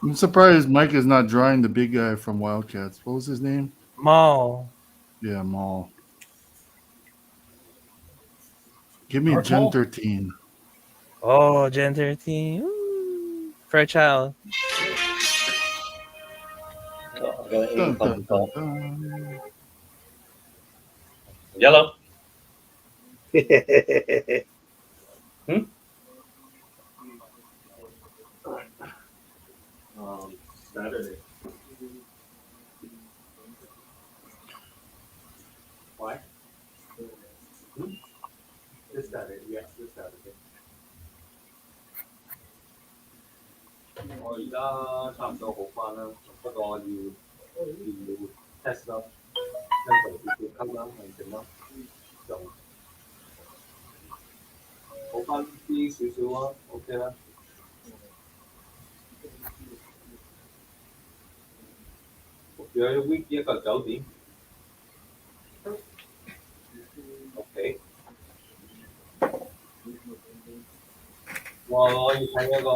I'm surprised Mike is not drawing the big guy from Wildcats. What was his name? Maul. Yeah, Maul. Give me Dark Gen Maul? 13. Oh, Gen 13. Ooh. Fairchild. Oh, I'm gonna aim Dun, from dun, the dun, top. dun. Yellow. Saturday. Why? This Saturday, yes, this Saturday. 我而家差唔多好翻啦，不過要 test 啦，跟住要吸啦，係點啦，就好翻啲少少啊，OK 啦。有一 week 一個9點，OK。我要睇一個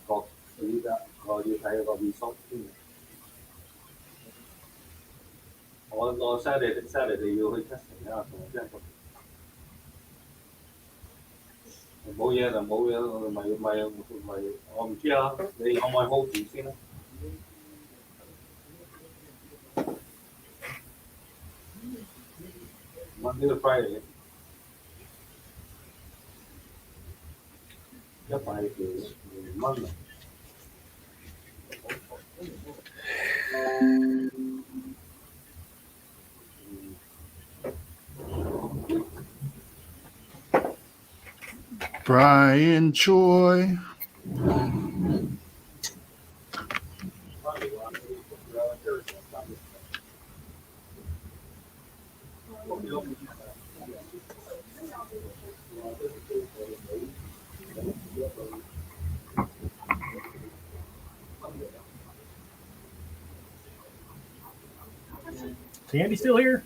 國史㗎，我要睇一個 resort 先。我 Saturday 要去 testing 啊，同埋即係冇嘢就冇嘢，咪我唔知啊，你可唔可以 hold 住先啊？Monday to Friday。100蚊啊！ Brian Choi. Sandy still here?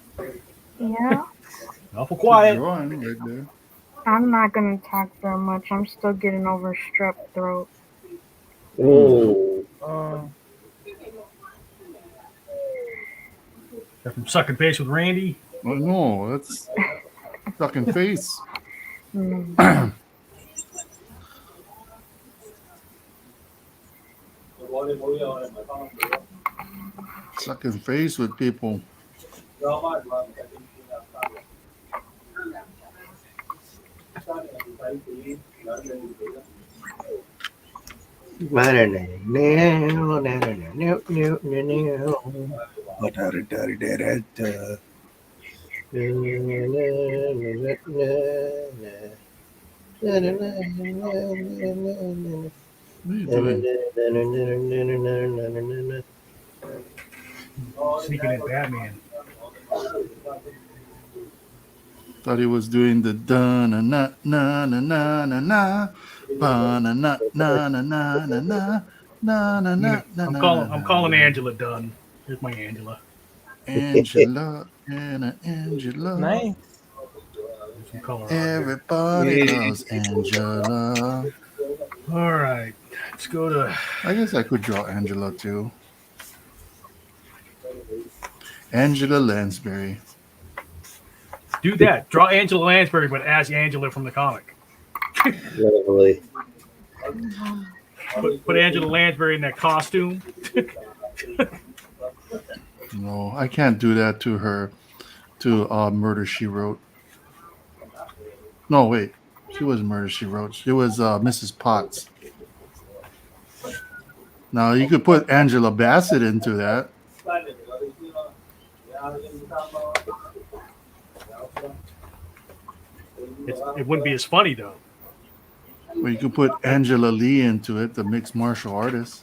Yeah, Awful Keep quiet. drawing right there. I'm not gonna talk very much. I'm still getting over strep throat. Oh, That from sucking face with Randy. Oh no, that's fucking face. Mm. Sucking face with people. What are you doing? Sneaking in Batman. Thought he was doing the da na na na na na na na ba na na na na na na na na na na na na I'm na calling na. Angela done. Here's my Angela. Angela and Angela. Nice. There's some color on here. Everybody loves Angela. All right. Let's go to I guess I could draw Angela too. Angela Lansbury. do that. Draw Angela Lansbury, but as Angela from the comic. lovely. Put Angela Lansbury in that costume. No, I can't do that to her. To Murder She Wrote. No, wait. She wasn't Murder She Wrote. She was Mrs. Potts. Now you could put Angela Bassett into that. It wouldn't be as funny though. Or you could put Angela Lee into it, the mixed martial artist.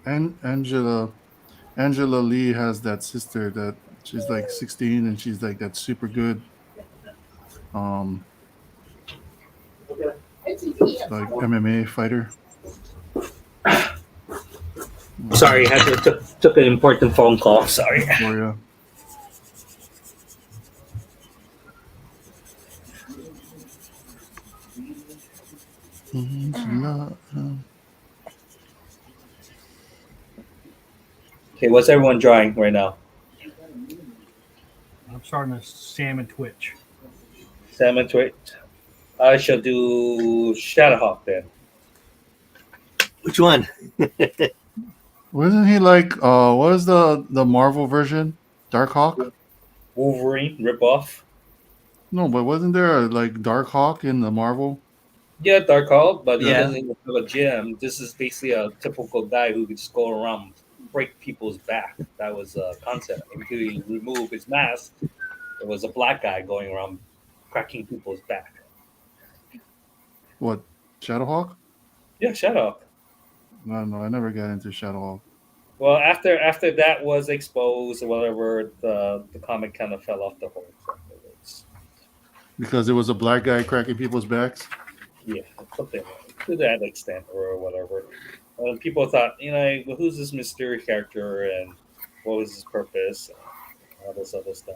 And Angela Lee has that sister that she's like 16 and she's like that super good like MMA fighter. Sorry, I had to took an important phone call. Sorry. Victoria. Angela, Okay, what's everyone drawing right now? I'm starting a salmon twitch. Salmon Twit. I shall do Shadowhawk then. Which one? wasn't he like what is the Marvel version? Darkhawk? Wolverine ripoff. No, but wasn't there a like Darkhawk in the Marvel? Yeah, Darkhawk, but he Yeah. doesn't even have a gym. This is basically a typical guy who could just go around break people's back. That was a concept. Until he removed his mask, it was a black guy going around cracking people's back. What? Shadowhawk? Yeah, Shadowhawk. No, I never got into Shadowhawk. Well, after that was exposed or whatever, the comic kind of fell off the horse afterwards. Because it was a black guy cracking people's backs. Yeah, something to that extent or whatever. People thought, well, who's this mysterious character and what was his purpose and all this other stuff.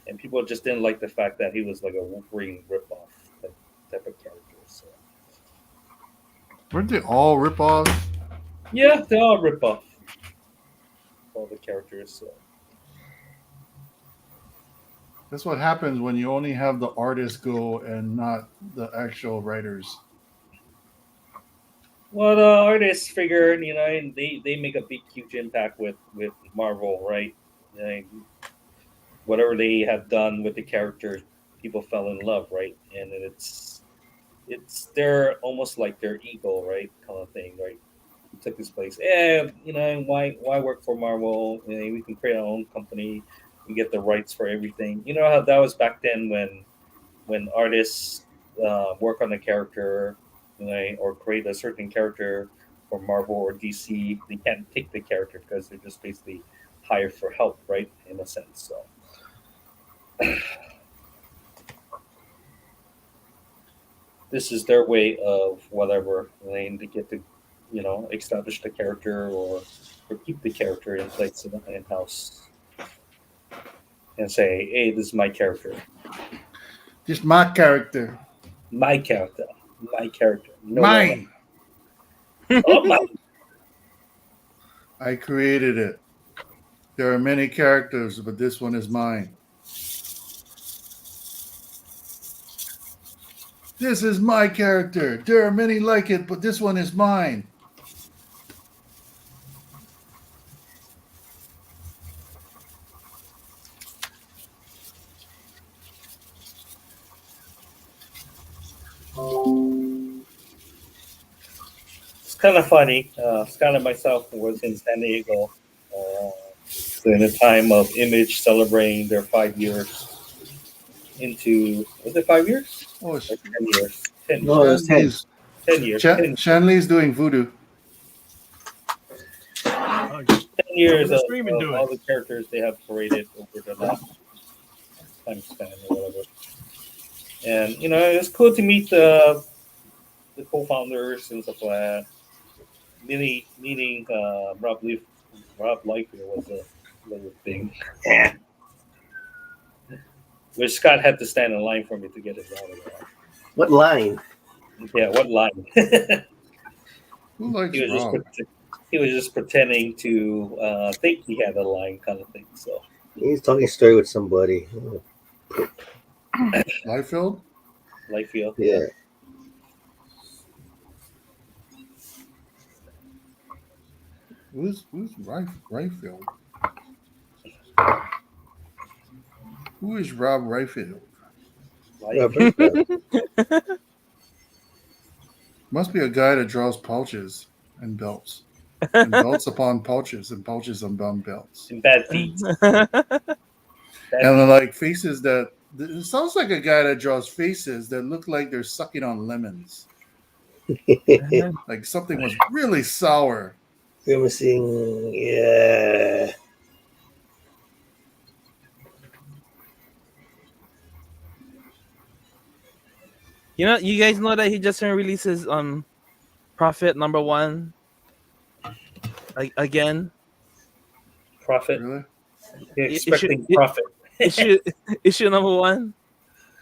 And people just didn't like the fact that he was like a Wolverine ripoff type of character. So Weren't they all ripoffs? yeah, they all ripoff. All the characters. So. That's what happens when you only have the artists go and not the actual writers. Well, the artists figure, and they make a big, huge impact with Marvel, right? Like, whatever they have done with the characters, people fell in love, right? And it's they're almost like their ego, right? Kind of thing, right? We took this place. Why work for Marvel? We can create our own company. We get the rights for everything. You know how that was back then when artists work on a character, or create a certain character for Marvel or DC. They can't take the character because they're just basically hired for help, right? In a sense. So this is their way of whatever, to get to, establish the character or keep the character in place in house and say, hey, this is my character, Just my character. my character, my character, no one else. Mine. Oh my! I created it. There are many characters, but this one is mine. This is my character. There are many like it, but this one is mine. It's kind of funny. Scott and myself was in San Diego during the time of Image celebrating their 5 years into, was it 5 years? Oh, Or 10 years? 10 No, it's 10. Shanlee's, 10 years. 10, Shanlee's doing voodoo. Oh, 10 years the of, streaming do all it. the characters they have created over the last time span or whatever. And, it's cool to meet the co-founders and stuff like that. Meeting Rob Liefeld was a little thing. Which Scott had to stand in line for me to get his autograph. What line? Yeah, what line? Who likes he was Rob? he was just pretending to think he had a line, kind of thing. So He's talking story with somebody. Liefeld? Liefeld, Yeah. Who's Liefeld? Who is Rob Liefeld? Liefeld. Must be a guy that draws pouches and belts. And belts upon pouches and pouches upon belts. And bad feet. And like faces that it sounds like a guy that draws faces that look like they're sucking on lemons. Like something was really sour. Grimacing, yeah. You guys know that he just releases Prophet #1 again. Profit. Really? You're expecting profit. issue #1.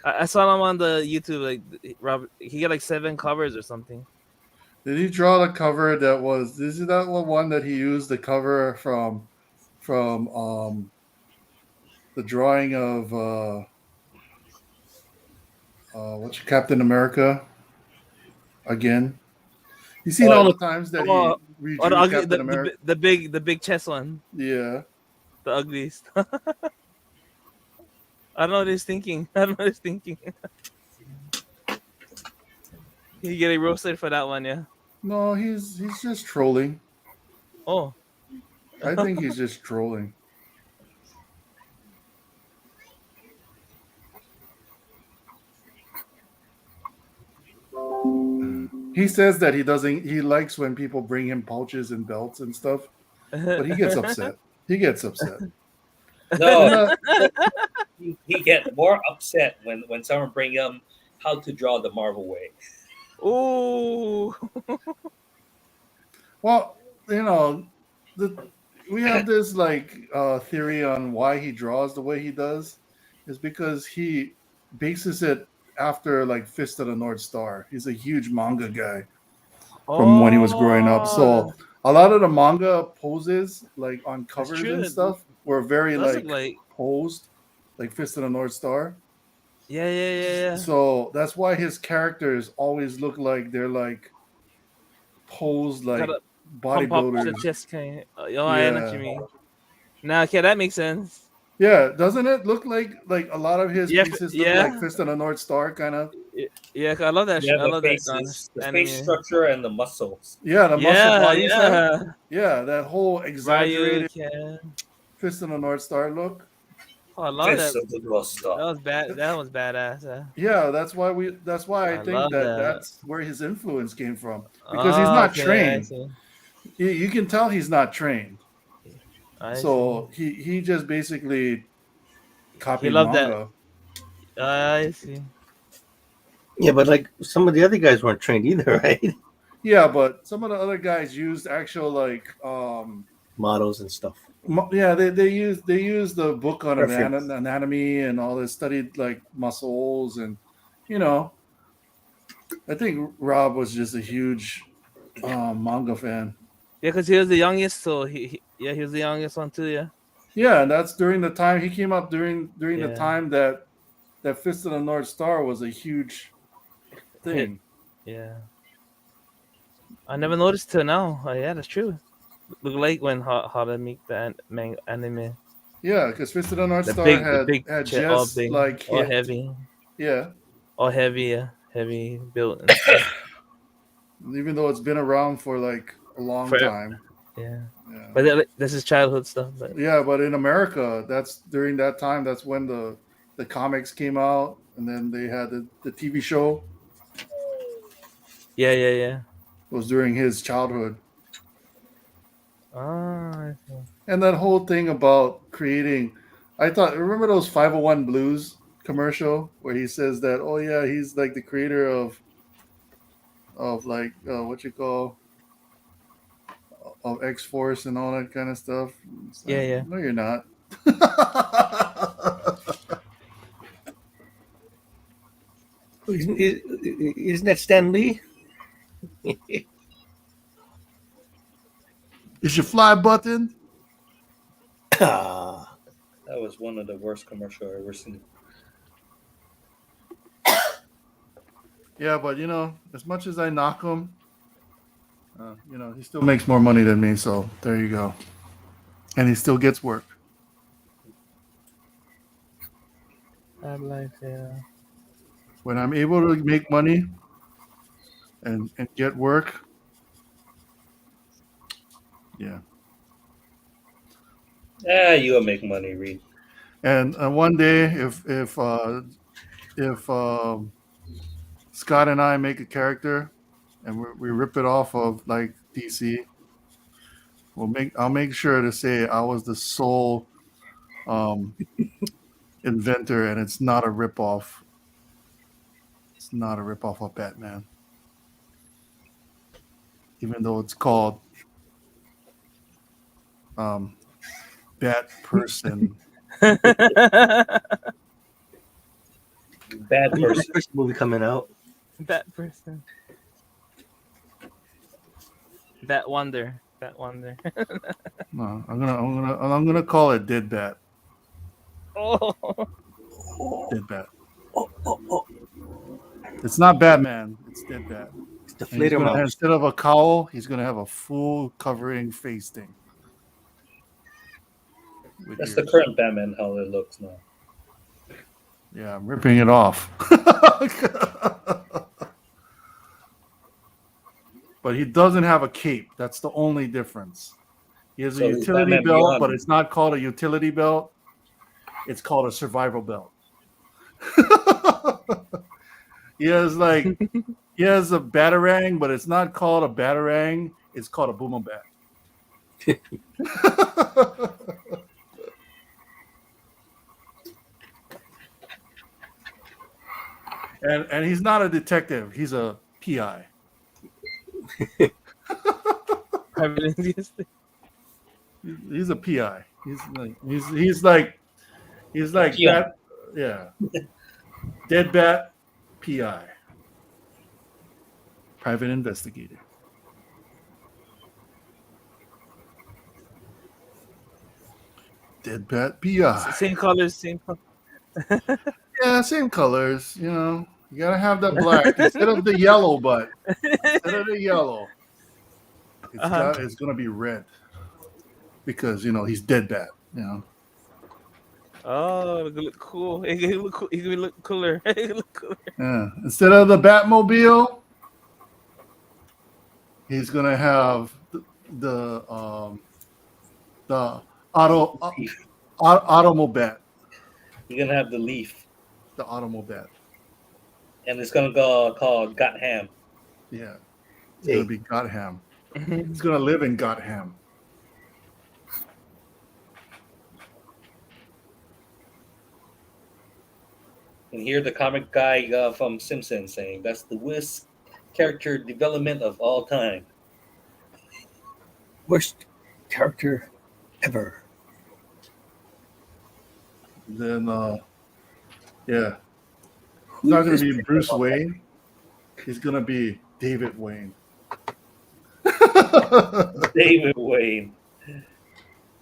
I saw him on the YouTube. Like Robert, he got like 7 covers or something. Did he draw the cover that was? Is that one that he used the cover from the drawing of what's Captain America again? You seen all the times that he redrew the ugly, Captain America? the big chest one, Yeah. the ugliest. I don't know what he's thinking. I don't know what he's thinking. He getting roasted for that one, yeah. No, he's just trolling. Oh, I think he's just trolling. He says that he likes when people bring him pouches and belts and stuff, but he gets upset. He gets upset. No, he get more upset when someone bring him how to draw the Marvel way. ooh. Well, we have this theory on why he draws the way he does is because he bases it after like Fist of the North Star. He's a huge manga guy from when he was growing up. So a lot of the manga poses like on covers and stuff were very like posed like Fist of the North Star. Yeah. So that's why his characters always look like they're like posed like Gotta pump up the bodybuilders. chest kind. Oh, I know what you mean. Now, okay, that makes sense. Yeah, doesn't it look like a lot of his Yeah, pieces look like Fist of the North Star kind of? Yeah, I love that. Yeah, I the love faces, that the anime. face structure, and the muscles. Yeah, the muscle Yeah, bodies. Right? yeah. Yeah, that whole Ryu, exaggerated yeah. Fist of the North Star look. Oh, I love that. Fist of the North Star. That was bad. That was badass. Yeah, that's why I I think love that. that's where his influence came from because he's Oh, not okay, I trained. see. You can tell he's not trained. I So he just basically He copied loved that. manga. I see. Yeah, but like some of the other guys weren't trained either, right? Yeah, but some of the other guys used actual Models and stuff. yeah, they used the book on Reference. anatomy and all this, studied like muscles and I think Rob was just a huge manga fan. Yeah, because he was the youngest, so he was the youngest one too. Yeah. Yeah, and that's during the time he came up during the Yeah. time that Fist of the North Star was a huge thing. Yeah. I never noticed till now. Oh, yeah, that's true. Look like when how to make the anime. Yeah, because Fist of the North The Star big had chest, all just big, like all hit. heavy, Yeah, all heavy, heavy built. And stuff. even though it's been around for like a long Forever. time. Yeah. Yeah. But this is childhood stuff. But Yeah, but in America, that's during that time. That's when the comics came out, and then they had the TV show. yeah. It was during his childhood, I see. and that whole thing about creating. Remember those 501 Blues commercial where he says that, oh yeah, he's like the creator of like what you call of X Force and all that kind of stuff. It's like, Yeah. No, you're not. Isn't that Shanlee? Is your fly button? Ah, That was one of the worst commercials I've ever seen. Yeah, but as much as I knock him, he still makes more money than me. So there you go, and he still gets work. Bad life. Yeah. When I'm able to make money and get work, yeah. Yeah, you'll make money, Reed. And one day, if Scott and I make a character and we rip it off of like DC, I'll make sure to say I was the sole inventor, and it's not a ripoff. It's not a ripoff of Batman, even though it's called Bat Person. Bad person. first movie coming out. That person. That wonder. No, I'm gonna call it Dead Bat. Oh. Dead Bat. It's not Batman. It's Dead Bat. It's the And he's Flater gonna- Mouse. instead of a cowl, he's gonna have a full covering face thing. With That's the ears. current Batman, how it looks now. Yeah, I'm ripping it off. But he doesn't have a cape. That's the only difference. He has So a he's utility Batman belt, Beyond. but it's not called a utility belt. It's called a survival belt. he has a batarang, but it's not called a batarang. It's called a boomerang. And he's not a detective. He's a PI. Private investigator. He's a PI. He's like PI. that. Yeah. Dead Bat PI. Private investigator. Dead Bat PI. Same colors, same color. Yeah, same colors. You gotta have that black instead of the yellow, but instead of the yellow. it's gonna be red because he's dead bat. Oh, it look cool. It can look cool. It can look cooler. It can look cooler. Yeah. Instead of the Batmobile, he's gonna have the auto Leaf. Automobat, You're gonna have the leaf, the Automobat. and it's gonna go called Got Ham. Yeah, it's Hey. gonna be Gotham. He's gonna live in Gotham. And here the comic guy from Simpsons saying that's the worst character development of all time. Worst character ever. Then yeah, he's Who's not gonna this be pick Bruce up? Wayne. He's gonna be David Wayne. David Wayne.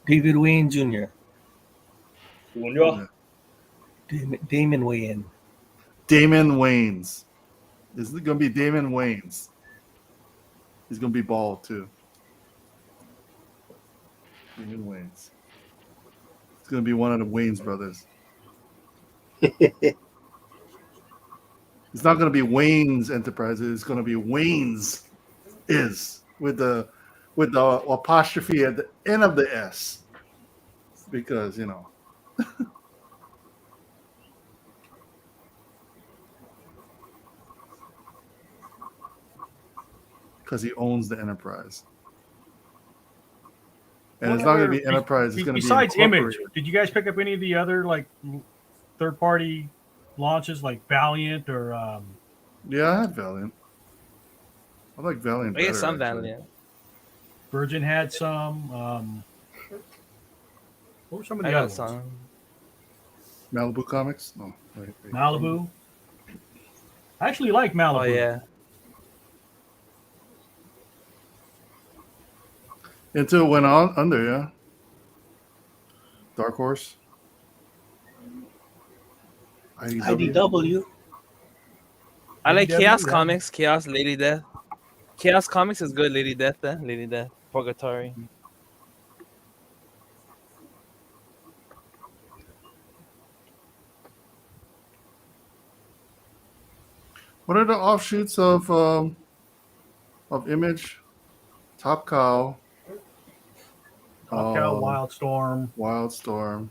David Wayne Jr. Junior. Damon Wayne. Damon Wayans. This is gonna be Damon Wayans. He's gonna be bald too. Damon Wayans. It's gonna be one of the Wayans brothers. It's not gonna be Wayne's Enterprises. It's gonna be Wayne's is with the apostrophe at the end of the S, because because he owns the enterprise. And it's not going to be Enterprise. It's going to be besides Image. Incorporated. Did you guys pick up any of the other third-party launches like Valiant or? Yeah, I had Valiant. I like Valiant. I guess better, some actually. Valiant. Virgin had some. What were some of I the got other ones? some. Malibu Comics? No. Wait. Malibu. I actually like Malibu. Oh yeah. Until it went on under, yeah. Dark Horse. IDW. I like AEW, Chaos yeah. Comics. Chaos Lady Death. Chaos Comics is good. Lady Death. Lady Death. Purgatory. What are the offshoots of Image? Top Cow. Top Cow, Wildstorm. Wildstorm.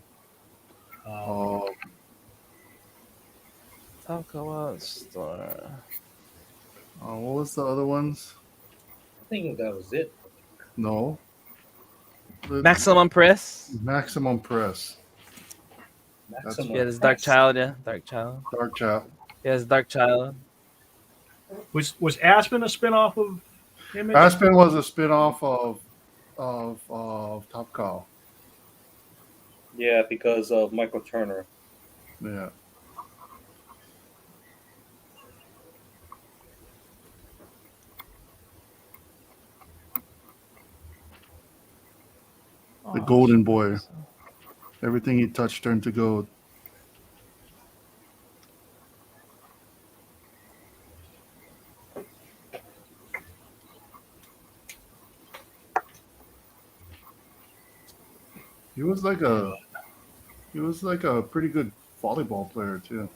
Talk about store. What was the other ones? I think that was it. No. Maximum Press. Maximum Press. Maximum. Yeah, there's Dark Child. Yeah, Dark Child. Dark Child. Yeah, there's Dark Child. Was Aspen a spinoff of Image? Aspen was a spin-off of Top Cow. Yeah, because of Michael Turner. Yeah. The Golden Boy. Everything he touched turned to gold. He was like a pretty good volleyball player too.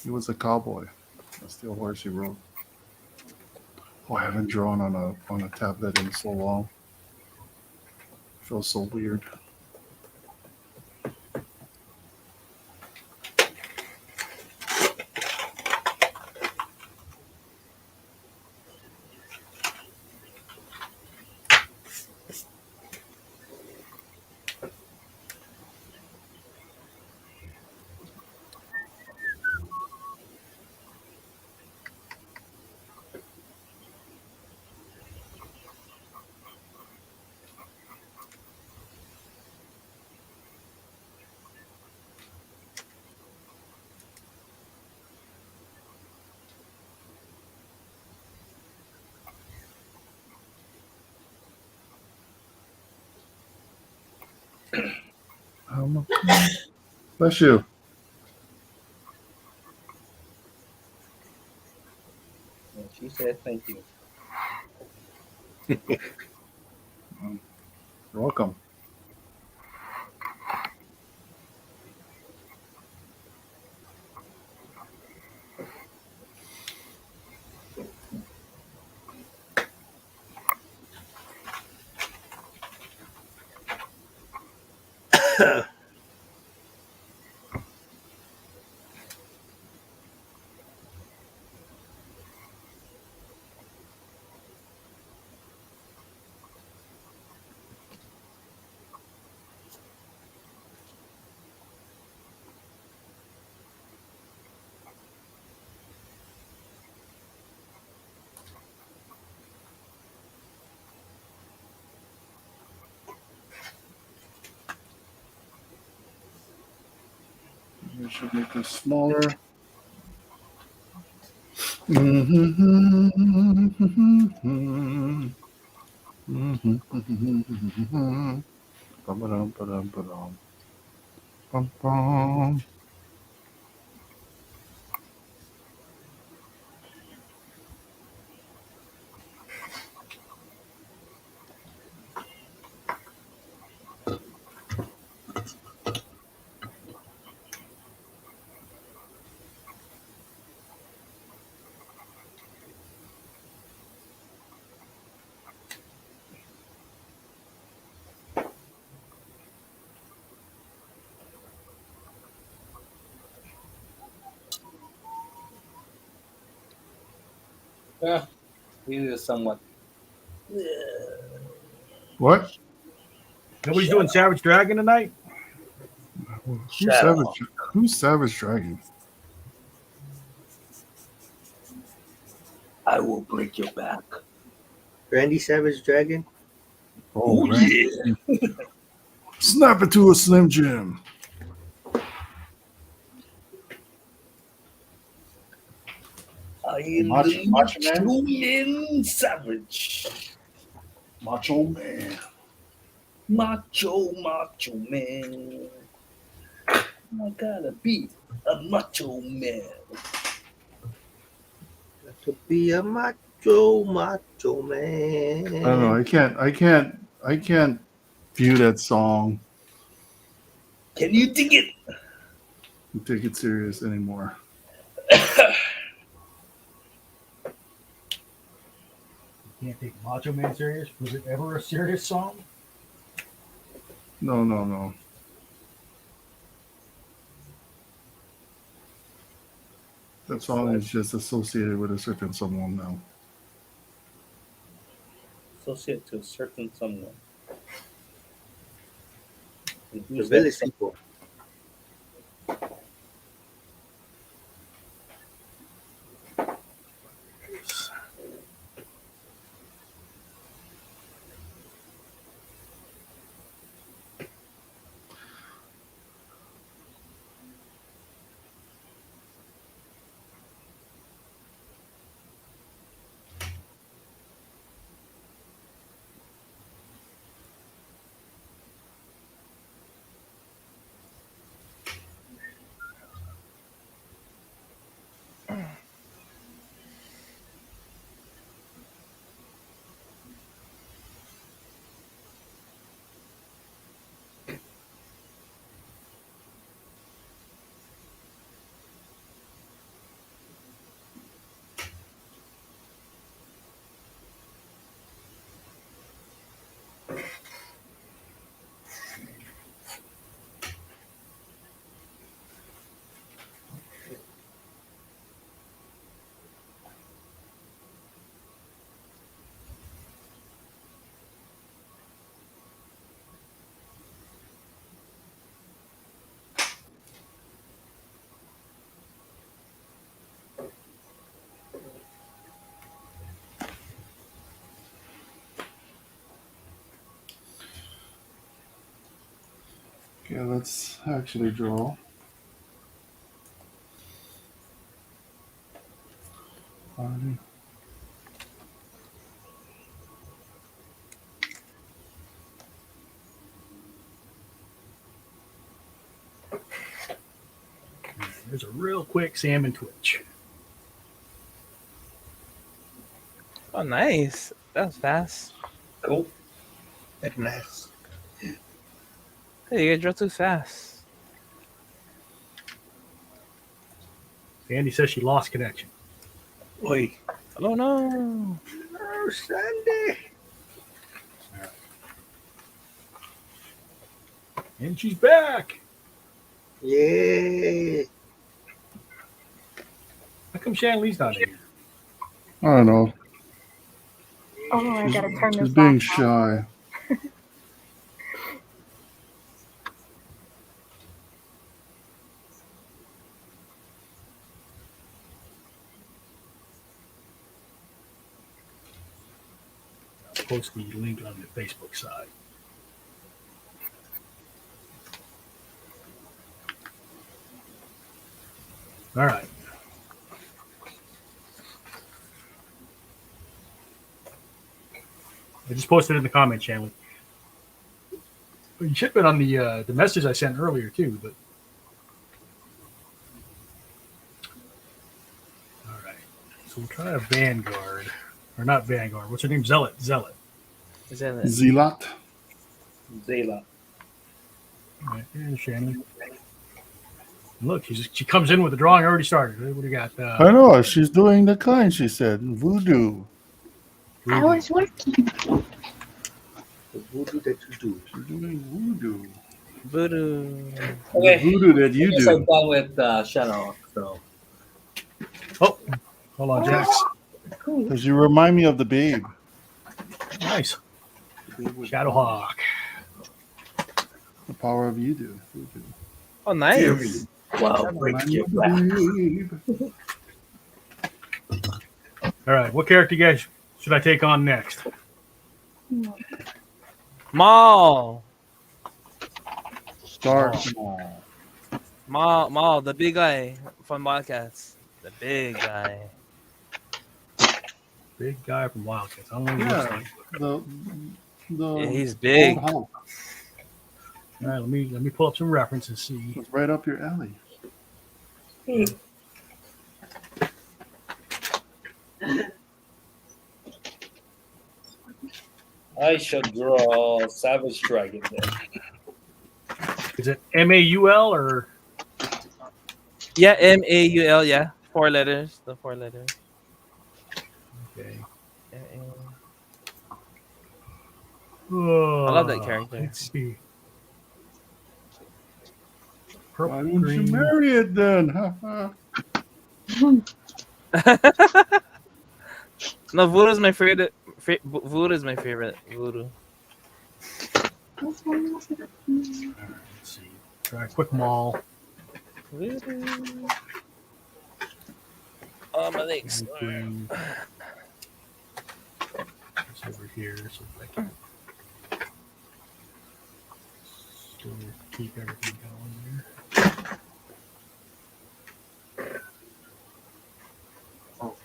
He was a cowboy. A steel horse he rode. Oh, I haven't drawn on a tablet in so long. Feels so weird. Bless you. She said thank you. You're welcome. We should make this smaller. Yeah, he is somewhat. What? Nobody's doing Savage Dragon tonight? Who's Savage? Who's Savage Dragon? I will break your back. Randy Savage Dragon. Oh, man. Yeah. Snap it to a Slim Jim. I am Macho the Man? Macho Man Savage. Macho Man. Macho Man. I gotta be a macho man. To be a macho man. I don't know. I can't view that song Can you dig it? and take it serious anymore. Can't take Macho Man serious. Was it ever a serious song? No. That song is just associated with a certain someone now. Associate to a certain someone. And The who's village that people. Okay, let's actually draw. There's a real quick salmon twitch. Oh, nice. That was fast. Cool. That's nice. Hey, you guys drove too fast. Andy says she lost connection. Oi. Oh no. Oh, Sunday. And she's back. Yeah. How come Shanlee's not here? I don't know. Oh, I gotta turn She's this being off. shy. I'll post the link on the Facebook side. All right. I just posted it in the comments, Shanley. You should have been on the message I sent earlier too, but all right. So we'll try a Vanguard, or not Vanguard. What's her name? Zealot. Is that it? Zealot. Zayla. All right, there's Shanley. Look, she comes in with the drawing already started. What do you got? I know. She's doing the kind, she said. Voodoo. I was working. The voodoo that you do. She's doing voodoo. Voodoo. The voodoo that you I guess I'm do. done with Shadowhawk, so. Oh, hold on, Jax. Because you remind me of the babe. Nice. Shadowhawk. The power of you do. Voodoo. Oh, nice. Wow, break your back. Babe. All right, what character you guys should I take on next? Maul. Start small. Maul, the big guy from WildC.A.T.s. The big guy. Big guy from WildC.A.T.s. I don't know what he looks Yeah. like. The Yeah, he's big. old Hulk. All right, let me pull up some references. See. It's right up your alley. I shall draw Savage Dragon then. Is it MAUL or? Yeah, MAUL, yeah. 4 letters. The 4 letters. Okay. I love that character. Let's see. Why Purple, don't you green. marry it then? Ha, ha. No, Voodoo's my favorite. Voodoo's my favorite. Voodoo. All right, let's see. Try a quick mall. Voodoo. Oh, my legs. Green. It's over here, so I can still keep everything going here. All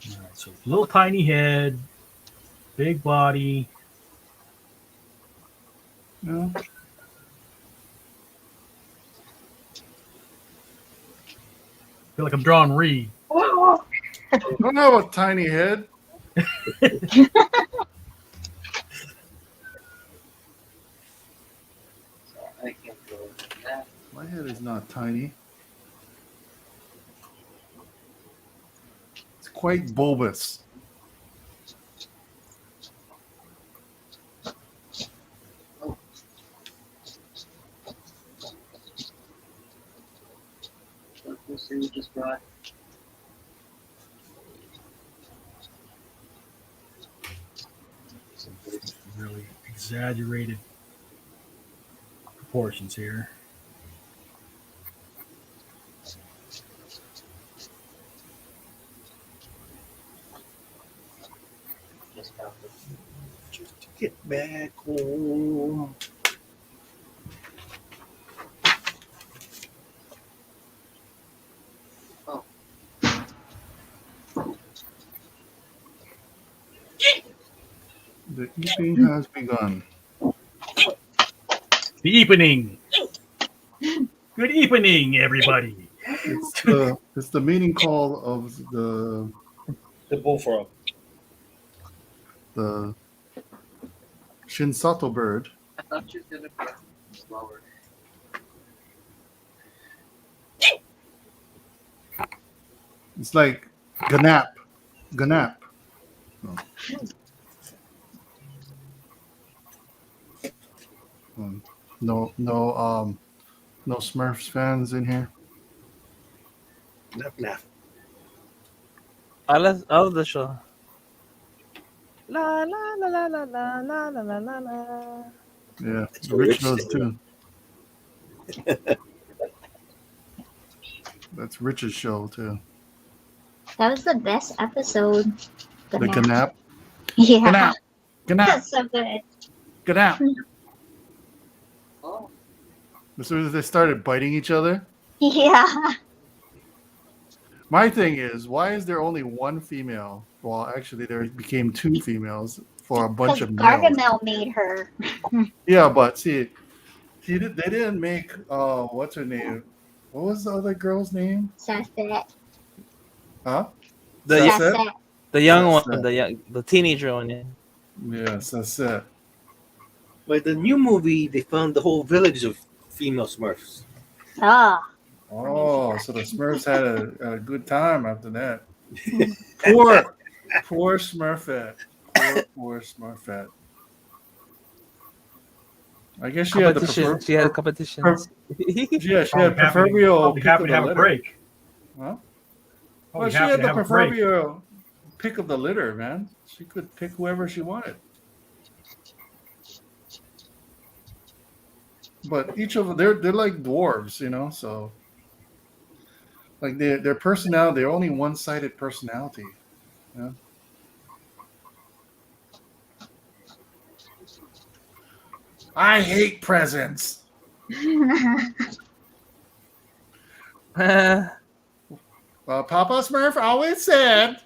right, so little tiny head, big body. No. Feel like I'm drawing Reed. Don't have a tiny head. I can't go with that. My head is not tiny. It's quite bulbous. We'll see what just brought. Really exaggerated proportions here. Just found it. Just to get back home. The eating has begun. The evening. Good evening, everybody. It's the meeting call of the The bullfrog. the Shinsato bird. I thought you were gonna be slower. It's like Ganap. Ganap. No, no Smurfs fans in here. Nah. I love the show. La la la la la la la la la la la. Yeah, That's Rich Rich knows thing. too. That's Rich's show too. That was the best episode. The Ganap. Yeah. Ganap. Ganap. That's so good. Ganap. Oh, As soon as they started biting each other. Yeah. My thing is, why is there only one female? Well, actually, there became two females for a bunch Because of males. Gargamel made her. Yeah, but see, they didn't make what's her name? What was the other girl's name? Sasset. Huh? The Sasset? Sasset. the young That's one, it. the teenager one. Yeah. Yes, that's it. But the new movie, they found the whole village of female Smurfs. Ah. Oh, so the Smurfs had a good time after that. Poor Smurfette. Poor Smurfette. I guess she had the Competition. She had competitions. yeah, she had proverbial Probably pick happy of to the have a litter. break. Huh? Well, Probably she happy had to the have a break. proverbial pick of the litter, man. She could pick whoever she wanted. But each of them, they're like dwarves, you know. So, like their personality, they're only one-sided personality. Yeah. I hate presents. Papa Smurf always said.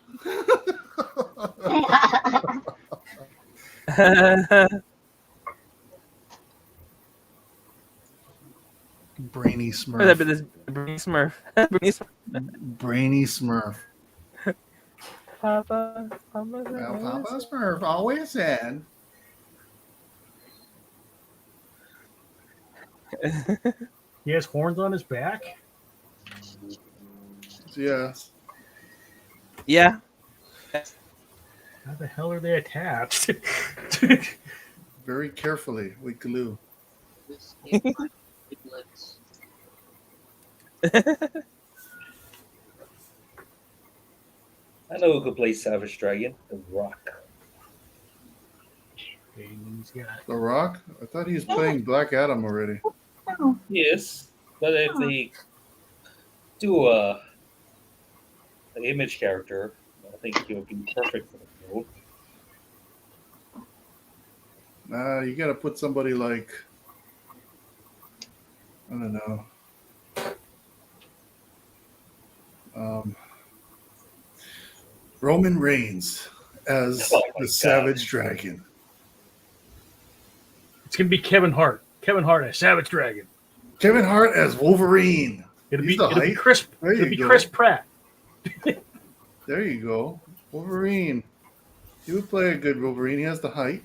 Brainy Smurf. Brainy Smurf. Brainy Smurf. Brainy Smurf. Papa Well, Papa Smurf always said. He has horns on his back. Yes. Yeah. How the hell are they attached? Very carefully with glue. this is my piglets. I know who could play Savage Dragon. The Rock. He's got The Rock? I thought he was playing Black Adam already. Yes, but if they do an image character, I think he would be perfect for the role. You gotta put somebody like, I don't know, Roman Reigns as Oh my the God. Savage Dragon. It's gonna be Kevin Hart. Kevin Hart as Savage Dragon. Kevin Hart as Wolverine. It'll He's be the it'll be height. Chris. There It'll you be go. Chris Pratt. There you go. Wolverine. He would play a good Wolverine. He has the height.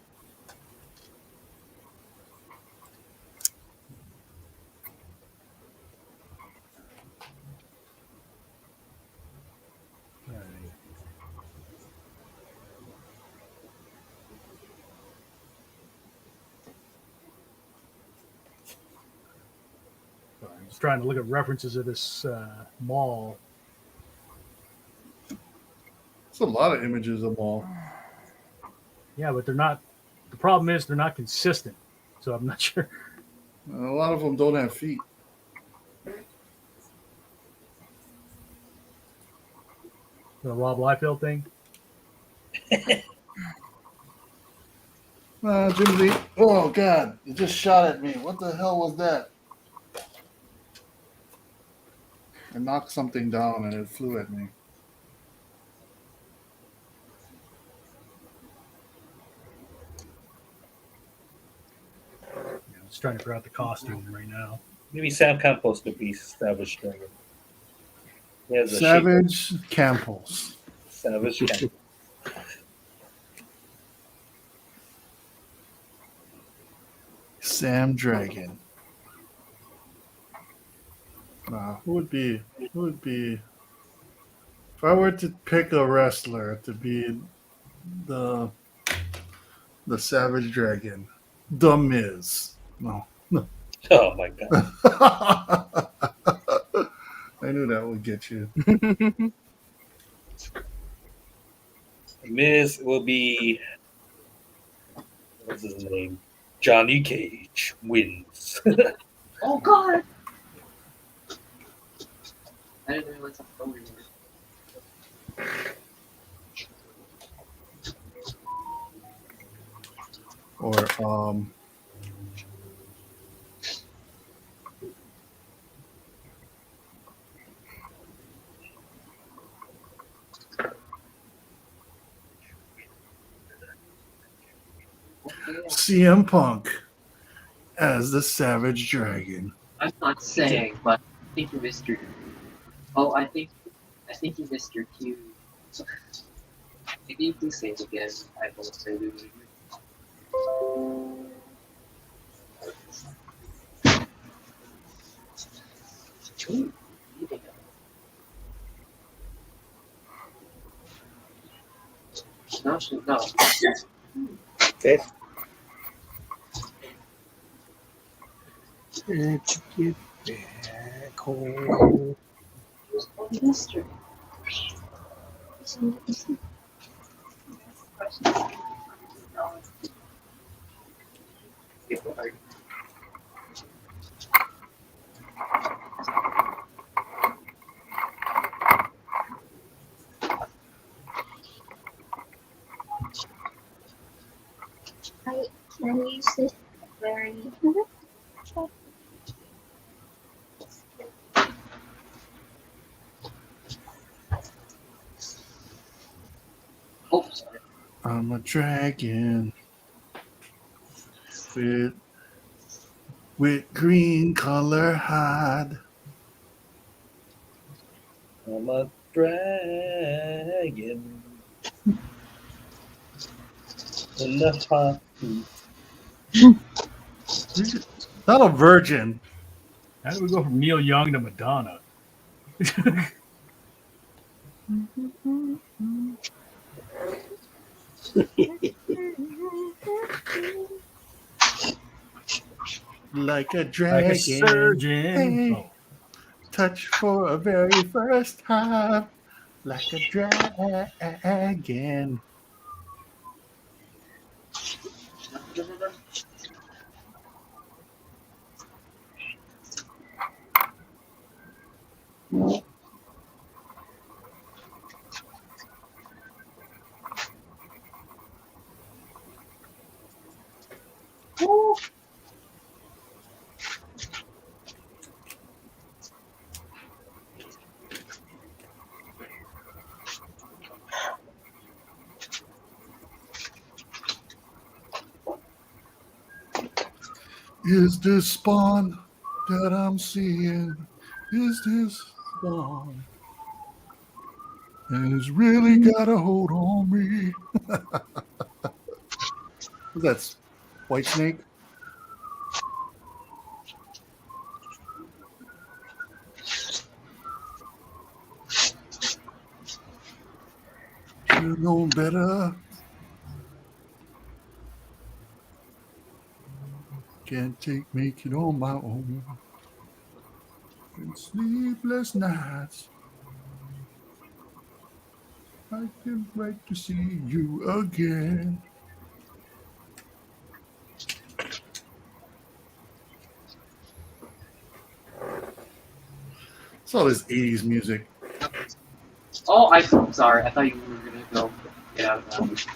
I'm just trying to look at references of this mall. It's a lot of images of them all. Yeah, but they're not. The problem is they're not consistent. So I'm not sure. A lot of them don't have feet. The Rob Liefeld thing. Jim Lee. Oh, God. It just shot at me. What the hell was that? I knocked something down and it flew at me. I'm just trying to figure out the costume right now. Maybe Sam Campos could be Savage Dragon. He has a Savage Campos. Savage Campos. Sam Dragon. Who would be? Who would be? If I were to pick a wrestler to be the the Savage Dragon, The Miz. No, no. Oh my god. I knew that would get you. Miz will be, what's his name? Johnny Cage wins. Oh god! I didn't realize I'm over here. Or CM Punk as the Savage Dragon. I'm not saying, but I think you missed your. Oh, I think you missed your cue. If you do say it again, I will say it. Ooh, eating it. No, no. Okay. Let's get back home. Mister. People are. Can I use this very? Oh, sorry. I'm a dragon with green color hide. I'm a dragon. In the heart. Not a virgin. How do we go from Neil Young to Madonna? Like a Like dragon. a surgeon. Hey, Oh. touch for a very first time. Like a dragon. Is this spawn that I'm seeing? Is this spawn? And it's really got a hold on me. That's White Snake. You know better. Can't make it on my own. And sleepless nights. I can't wait to see you again. It's all this 80s music. Oh, I'm sorry. I thought you were gonna go get out of that.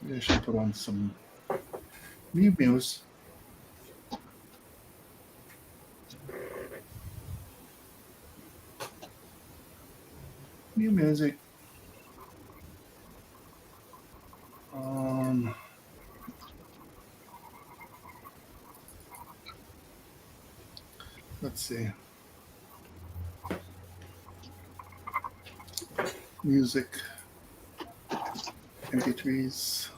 Maybe I should put on some new music. New music. Let's see. Music. MP3s.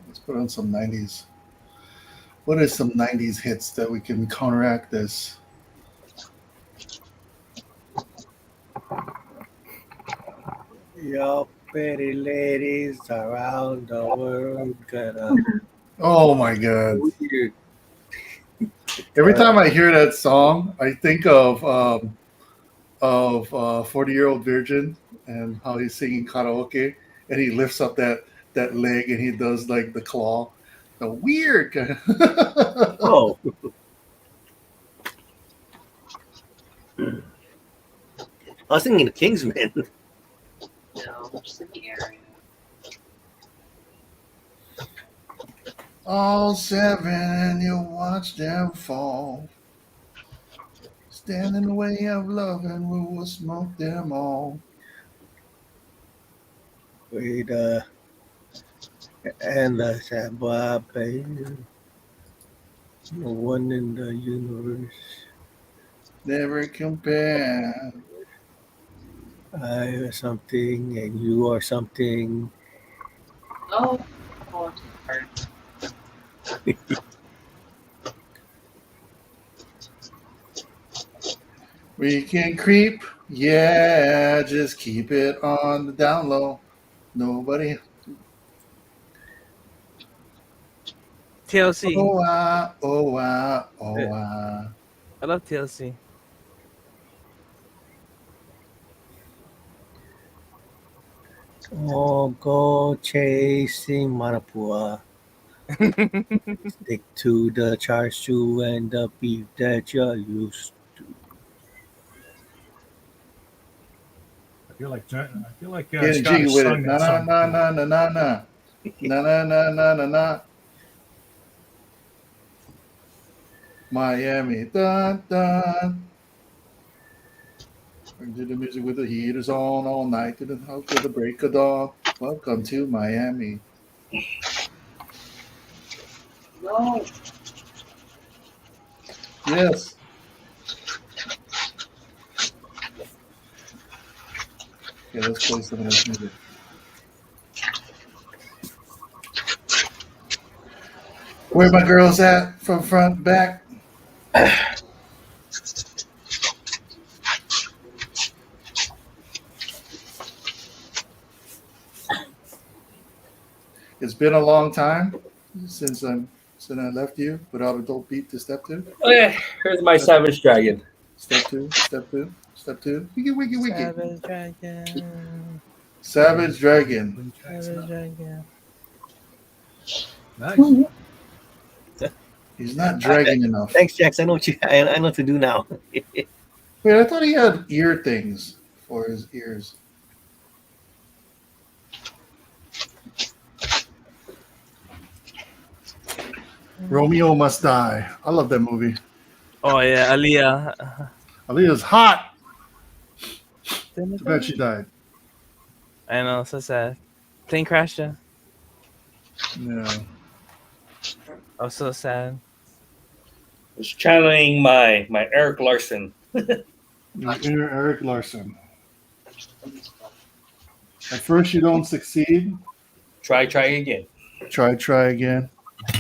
Let's put on some 90s. What is some 90s hits that we can counteract this? Your pretty ladies around the world gonna Oh my god. weird. Every time I hear that song, I think of 40-Year-Old Virgin and how he's singing karaoke and he lifts up that leg and he does like the claw. The weird kind of Oh, I was thinking of Kingsman. No, just in the area. All seven, you watch them fall. Stand in the way of love and we will smoke them all. Wait, and the Samba baby, no one in the universe. Never compare. I are something and you are something. Oh, oh, hard. We can creep, yeah, just keep it on the down low. Nobody. TLC. Oh, oh, oh, I love TLC. Oh, go chasing Marapua. Stick to the char siu and the beef that you're used to. I feel like Getting Scott jiggy has with sung it. Na that na song na before. na na na na. Na na na na na na. Miami. Dun dun. Do the music with the heaters on all night to the break of dawn. Welcome to Miami. No. Yes. Okay, let's play some of this music. Where my girls at? From front, back. It's been a long time since I left you without a dope beat to step to. Okay, here's my Savage Dragon. Step two, step two, step two. Wiki, wiki, wiki. Savage Dragon. Savage Dragon. Savage Dragon. Nice. He's not dragging enough. Thanks, Jax. I know I know what to do now. Wait, I thought he had ear things for his ears. Romeo Must Die. I love that movie. Oh yeah, Aaliyah. Aaliyah's hot. Too bad she died. I know, so sad. Plane crashed. Yeah. Yeah. I was so sad. Was channeling my Eric Larson. Your inner Eric Larson. At first you don't succeed. Try again. Try again.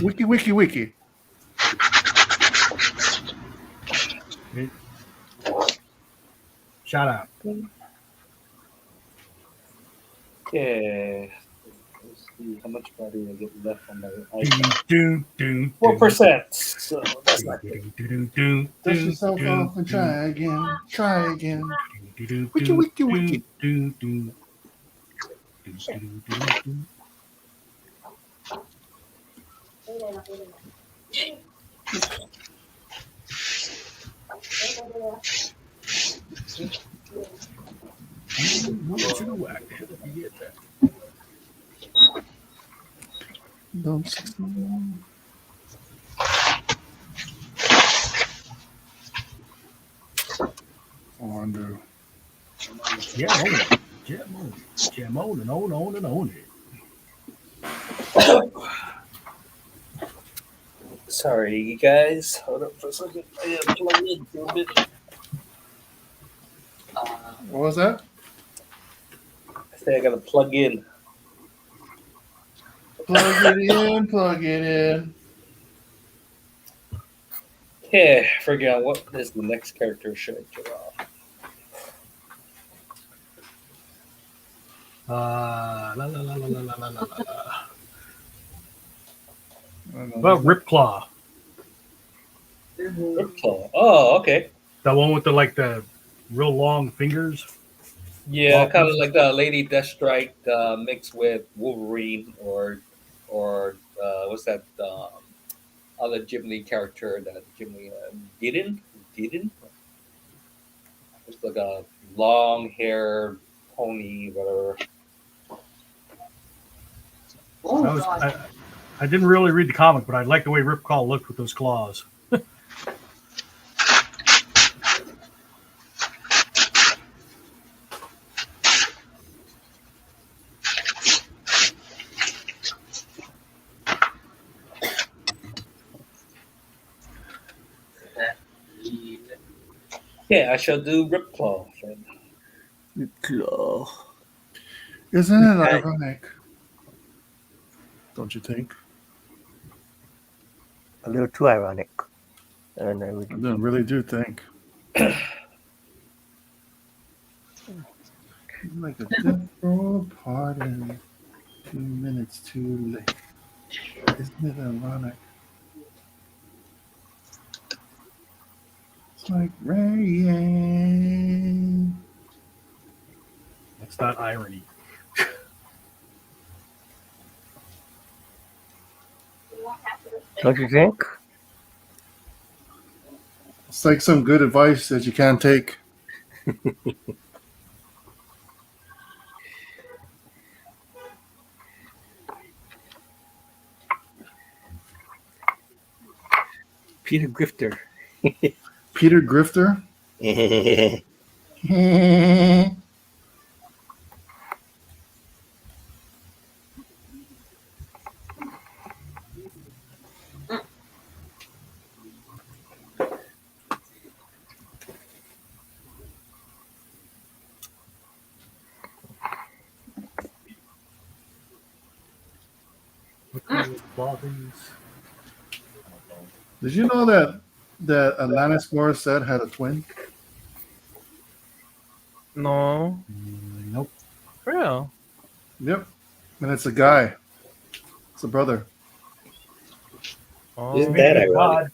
Wiki, wiki, wiki. Shout out. Yeah. Let's see how much battery I get left on my Do, iPhone. 4%. So that's not good. Dust yourself off and try again. Try again. Wiki, wiki, wiki. Don't Jam on it. Jam on it. Jam on and on and on it. Sorry, you guys. Hold up for a second. I gotta plug in for a bit. What was that? I think I gotta plug in. Plug it in, plug it in. Yeah, figure out what is the next character should I draw. La la la la la la la la la. Well, Ripclaw. Ripclaw. Oh, okay. The one with the real long fingers. Yeah, Claw kind of pieces. like the Lady Deathstrike mixed with Wolverine or what's that other Ghibli character that Ghibli Didn't? It's like a long hair pony, whatever. I didn't really read the comic, but I like the way Ripclaw looked with those claws. Yeah, I shall do Ripclaw. Claw. Isn't it ironic? Don't you think? A little too ironic. And I I would really do think. Like a death row pardon. 2 minutes too late. Isn't it ironic? It's like rain. That's not irony. Don't you think? It's like some good advice that you can't take. Peter Grifter. Peter Grifter? Claw things. Did you know that Alanis Morissette had a twin? No. Nope. For real. Yep. And it's a guy. It's a brother. Oh. Isn't that ironic?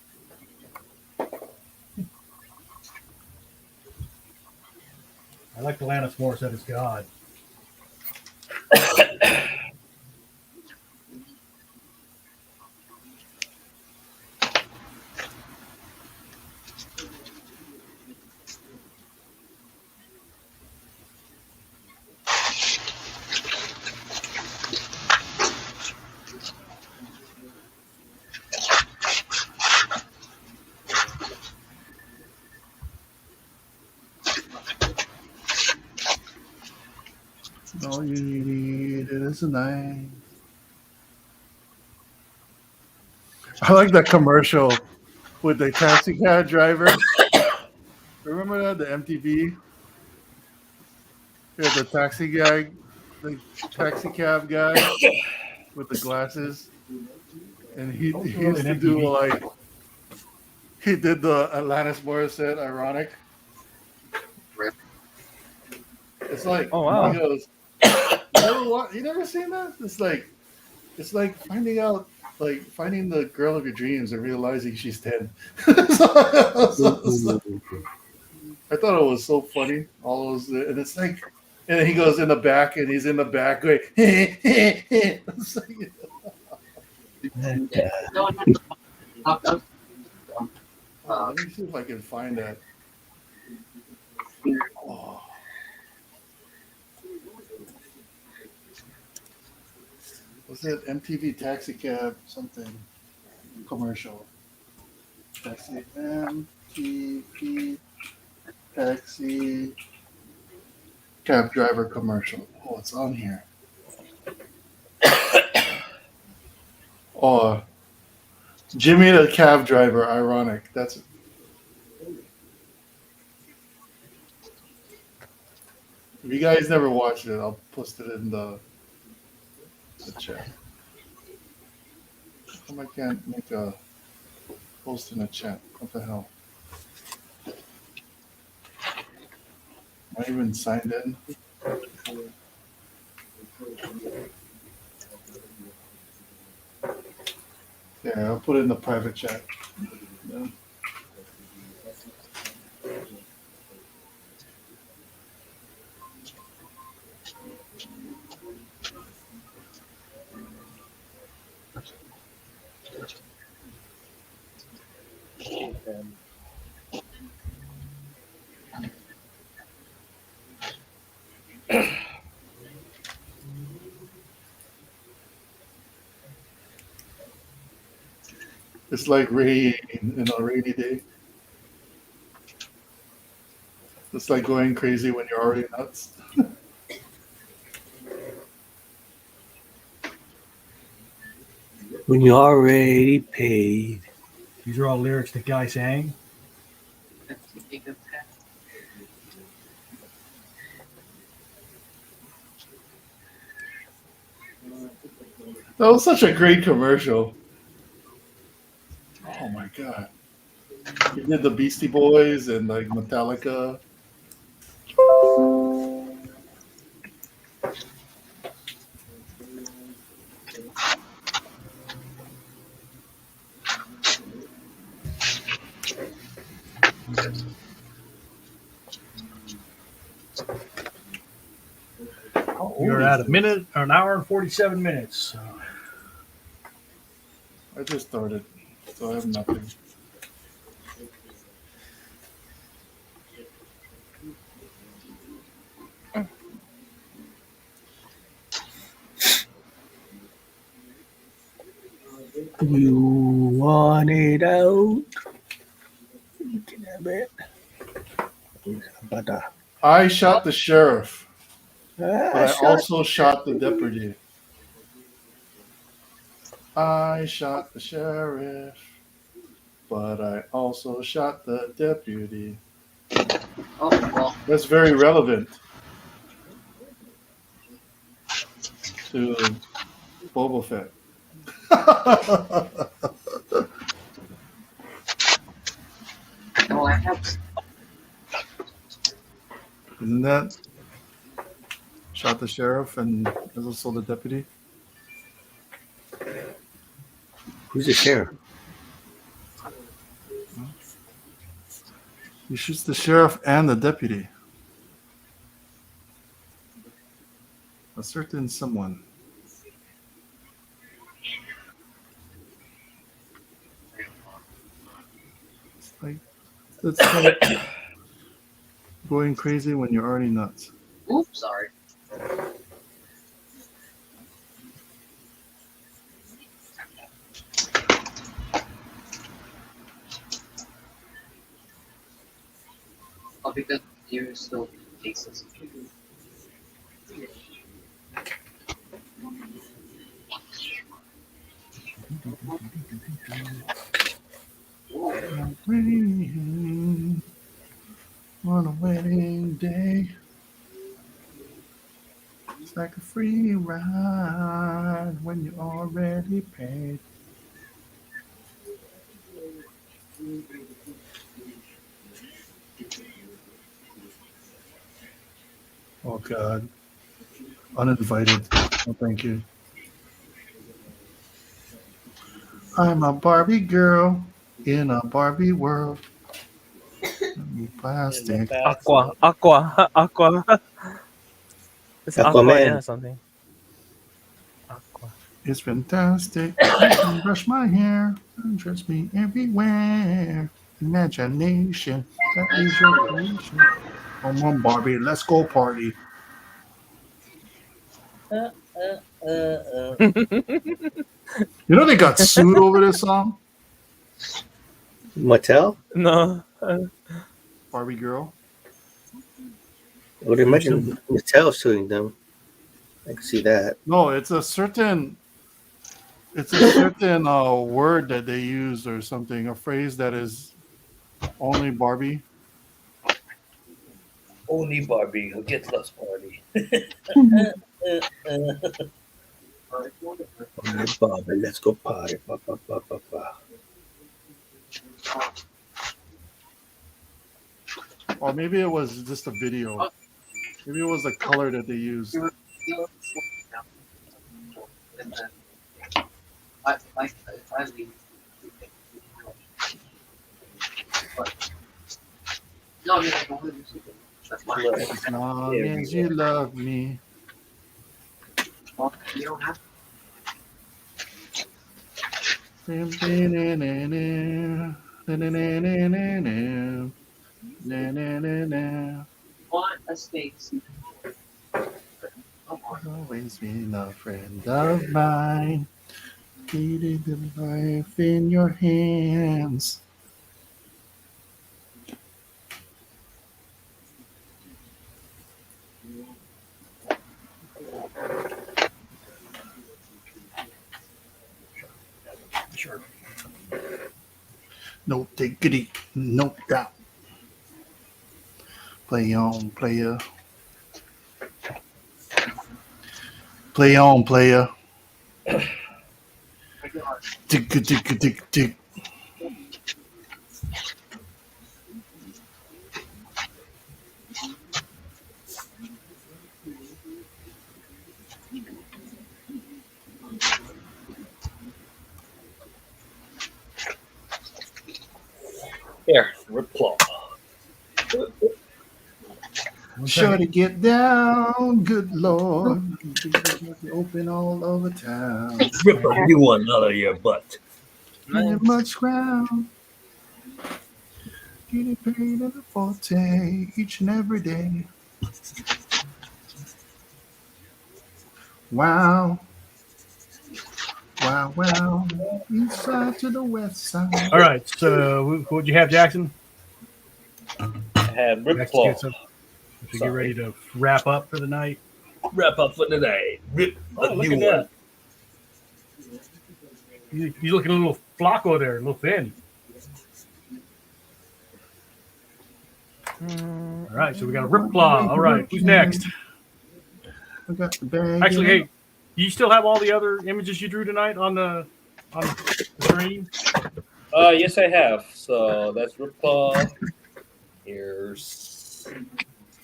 I like Alanis Morissette as God. All you need is a knife. I like that commercial with the taxi cab driver. Remember that? The MTV? Yeah, the taxi guy, the taxi cab guy with the glasses. And he used to do like, he did the Alanis Morissette ironic. It's like, Oh, wow. he goes, you never seen that? It's like finding out, like finding the girl of your dreams and realizing she's 10. I thought it was so funny. All those, and it's like, and then he goes in the back and he's in the back going, It's like, let me see if I can find that. Oh. Was it MTV Taxi Cab something commercial? Taxi MTV Taxi cab driver commercial. Oh, it's on here. Oh, Jimmy the cab driver. Ironic. That's. If you guys never watched it, I'll post it in the chat. How come I can't make a post in the chat? What the hell? Am I even signed in? Yeah, I'll put it in the private chat. Yeah. It's like rain in a rainy day. It's like going crazy when you're already nuts. When you already paid. These are all lyrics the guy sang. That was such a great commercial. Oh my god. He did the Beastie Boys and like Metallica. You're at a minute, or an hour and 47 minutes. I just started, so I have nothing. You want it out? You can have it. But I shot the sheriff, but I shot also shot the deputy. I shot the sheriff, but I also shot the deputy. Oh, well, That's very relevant to Boba Fett. no, I have. Isn't that shot the sheriff and also the deputy? who's the sheriff? He shoots the sheriff and the deputy. A certain someone. It's like that's like going crazy when you're already nuts. Oops, sorry. Oh, because you're still cases. Rain on a wedding day. It's like a free ride when you already paid. Oh God. Uninvited. Oh, thank you. I'm a Barbie girl in a Barbie world. Plastic. Aqua. It's Aqua, Aquaman. yeah, something. Aqua. It's fantastic. I can brush my hair and dress me everywhere. Imagination. That is your creation. Come on, Barbie. Let's go party. You know they got sued over this song? Mattel? No. Barbie girl. I would imagine the tail suing them. I can see that. No, it's a certain word that they use or something, a phrase that is only Barbie. Only Barbie who gets lost party. Alright, Bobby, let's go party. Ba, ba, ba, ba, ba. Or maybe it was just a video. Maybe it was the color that they used. As long as you love me. You don't have want a space. Always been a friend of mine. Keeping the life in your hands. Sure. No diggity, no doubt. Play on, player. Play on, player. Dig, dig, dig, dig. Here, Rip Claw. Sure to get down, good lord. Open all over town. Rip a new one out of your butt. Ain't much ground. Getting paid at a forte each and every day. Wow. Wow, wow. East side to the west side. All right. So, what would you have, Jackson? I had Rip Next, Claw. get some- to get ready to wrap up for the night. Wrap up for the night. Rip Oh, a look new at one. that. You're looking a little flacco there, a little thin. All right, so we got a Rip Claw. All right, who's next? I got the bag. Actually, hey, do you still have all the other images you drew tonight on the screen? Yes, I have. So that's Rip Claw. Here's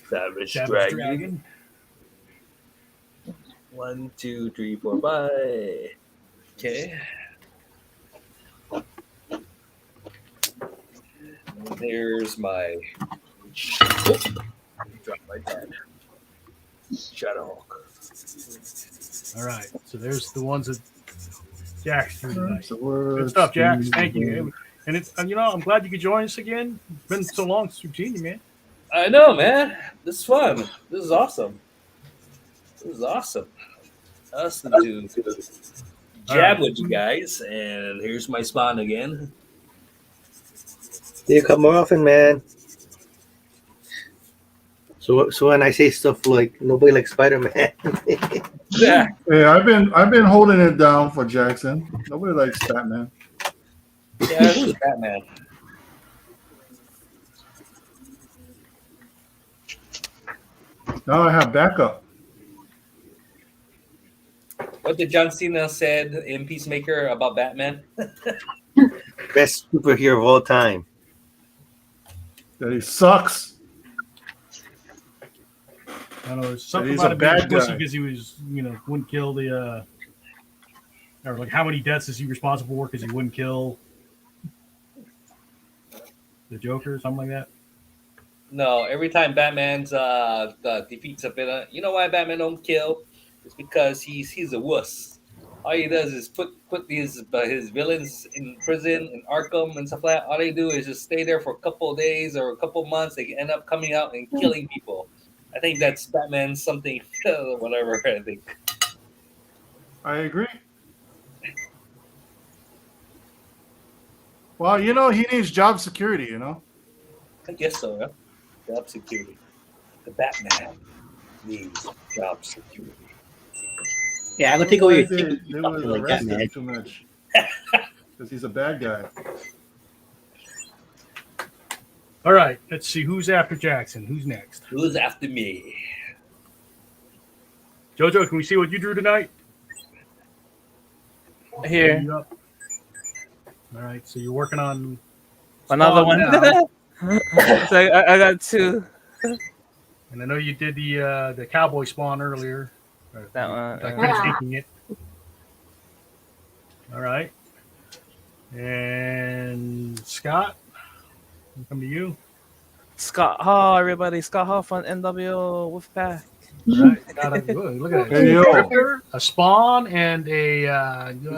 Savage Dragon. 1, 2, 3, 4, 5. Okay. And there's my. Oh, dropped my pad. Shadowhawk. All right, so there's the ones that Jax drew tonight. The words Good stuff, Jax. to Thank the you. And it's I'm glad you could join us again. It's been so long since we've seen you, man. I know, man. This is fun. This is awesome. This is awesome. Awesome to jab with you guys. And here's my spawn again. You come more often, man. So when I say stuff like nobody likes Spider-Man, Yeah. Hey, I've been holding it down for Jackson. Nobody likes Batman. Yeah, who's Batman? Now I have backup. What did John Cena said in Peacemaker about Batman? best superhero of all time. That he sucks. I don't know. There's something He's about a him being a bad pussy guy. because he was, wouldn't kill the. Or like, how many deaths is he responsible for? Because he wouldn't kill the Joker, or something like that. No, every time Batman's defeats a villain, you know why Batman don't kill? It's because he's a wuss. All he does is put his villains in prison in Arkham and stuff like that. All they do is just stay there for a couple of days or a couple of months. They end up coming out and killing people. I think that's Batman's something, whatever. I think. I agree. Well, he needs job security, I guess so. Yeah. Job security. The Batman needs job security. Yeah, I'm gonna take away your They thing. would Like that, arrest man. him too much because he's a bad guy. All right, let's see who's after Jackson. Who's next? Who's after me? JoJo, can we see what you drew tonight? Here. You up? All right, so you're working on Another Spawn one. now. So I got two. And I know you did the cowboy spawn earlier. That one. I finished inking it. All right. And Scott, we'll come to you. Scott Hall, everybody. Scott Hall from NW Wolfpack. All right. Scott, look at Hey, yo. a spawn and a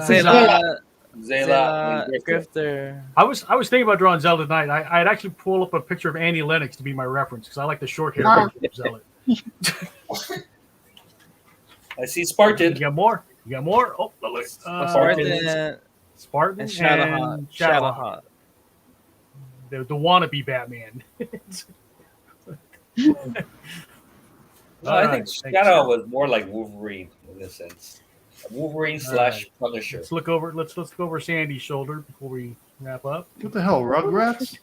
Zayla Zayla and Grifter. I was thinking about drawing Zelda tonight. I'd actually pull up a picture of Annie Lennox to be my reference because I like the short hair picture of Zelda. I see Spartan. You got more? You got more? Oh, look. Spartan And Shadowhawk. Shadowhawk. The wannabe Batman. No, I think Shadow was more like Wolverine in a sense. Wolverine slash Punisher. Let's look over Sandy's shoulder before we wrap up. What the hell, Rugrats?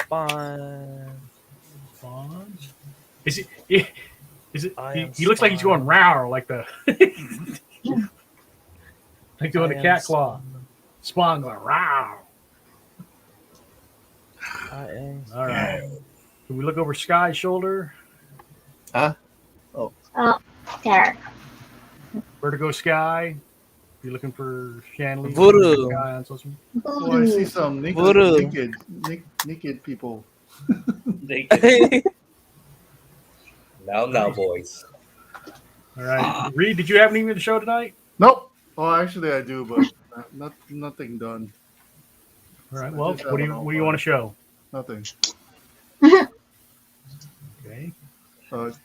Spawn. Is it? He looks like he's going row like the like doing the cat claw. Spawn going row. All right. Can we look over Sky's shoulder? Huh? Oh, there. Vertigo Sky. You're looking for Shanlee. Voodoo. Sky on social media. Oh, I see some Voodoo. naked people. Now, boys. All right. Reid, did you have anything to show tonight? Nope. Oh, actually, I do, but nothing done. All right. Well, what do you want to show? Nothing. Okay.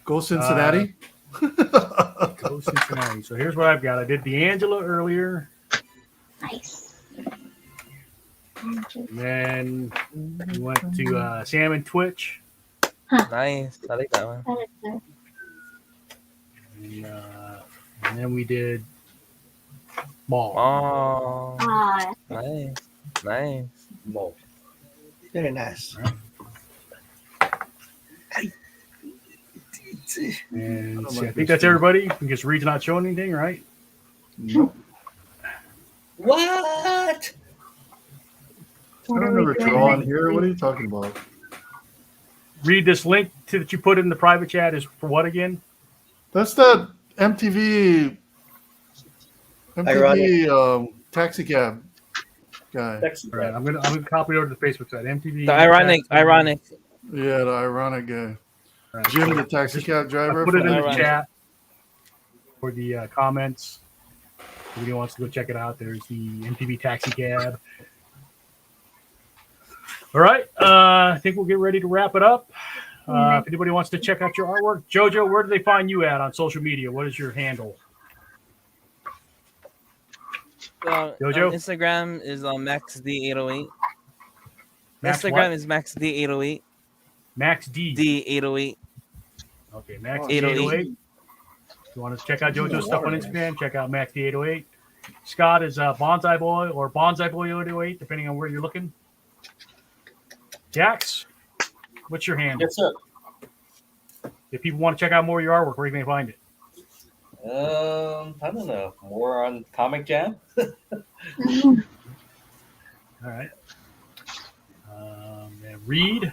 Go Cincinnati. Go Cincinnati. So here's what I've got. I did D'Angelo earlier. Nice. And then we went to Sam and Twitch. Nice. I like that one. That is good. And then we did Maul. Oh. Ah, Nice. Mo. Very nice. And see, I think that's everybody. Because Reed's not showing anything, right? Nope. What? I don't remember drawing here. What are you talking about? Read this link that you put in the private chat is for what again? That's that MTV taxi cab guy. All right, I'm gonna copy it over to the Facebook site. MTV. The ironic. Yeah, the ironic guy. Right, Jim, so the taxi cab driver. I put it in the Ironic. chat for the comments. If anybody wants to go check it out, there's the MTV taxi cab. All right, I think we'll get ready to wrap it up. If anybody wants to check out your artwork, JoJo, where do they find you at on social media? What is your handle? JoJo? Instagram is MaxD808. Max Instagram what? is MaxD808. Max D. D808. Okay, Max 808. D808. If you want to check out JoJo's stuff on Instagram, check out Max D808. Scott is Bonsai Boy or Bonsai Boy 808, depending on where you're looking. Jax, what's your handle? Yes, sir. If people want to check out more of your artwork, where can they find it? I don't know. More on Comic Jam. All right. And Reed,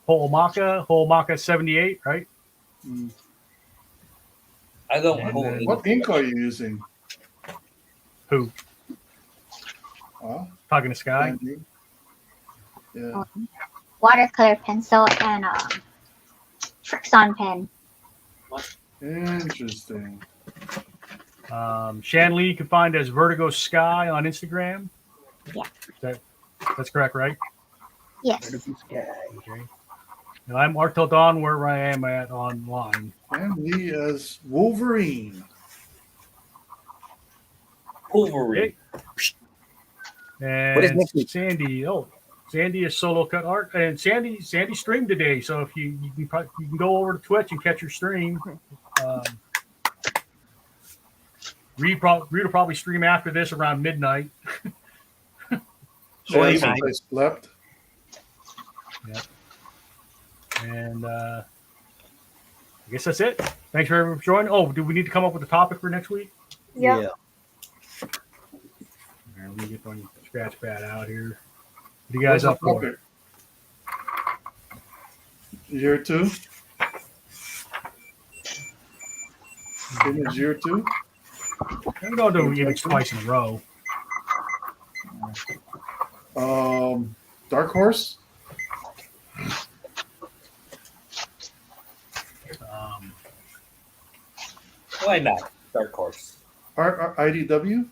Holmaka 78, right? I don't And hold then- ink. What ink are you using? Who? Huh? Talking to Sky? Yeah. watercolor pencil and Frixon pen. Interesting. Shanlee you can find as Vertigo Sky on Instagram. Yeah. That's correct, right? Yes. Okay. Now I'm Artel Don, where I am at online. And me as Wolverine. Wolverine. And What is next week? Sandy Sandy is solo cut art, and Sandy streamed today. So if you can go over to Twitch and catch your stream. Reid will probably stream after this around midnight. I slept. Yeah. And I guess that's it. Thanks for everyone for joining. Oh, do we need to come up with a topic for next week? Yep. Yeah. All right, let me get my scratch pad out here. What do you guys up for? Year 2? Finish year 2? I'm going to do image twice in a row. Dark Horse? Why not? Dark Horse. IDW?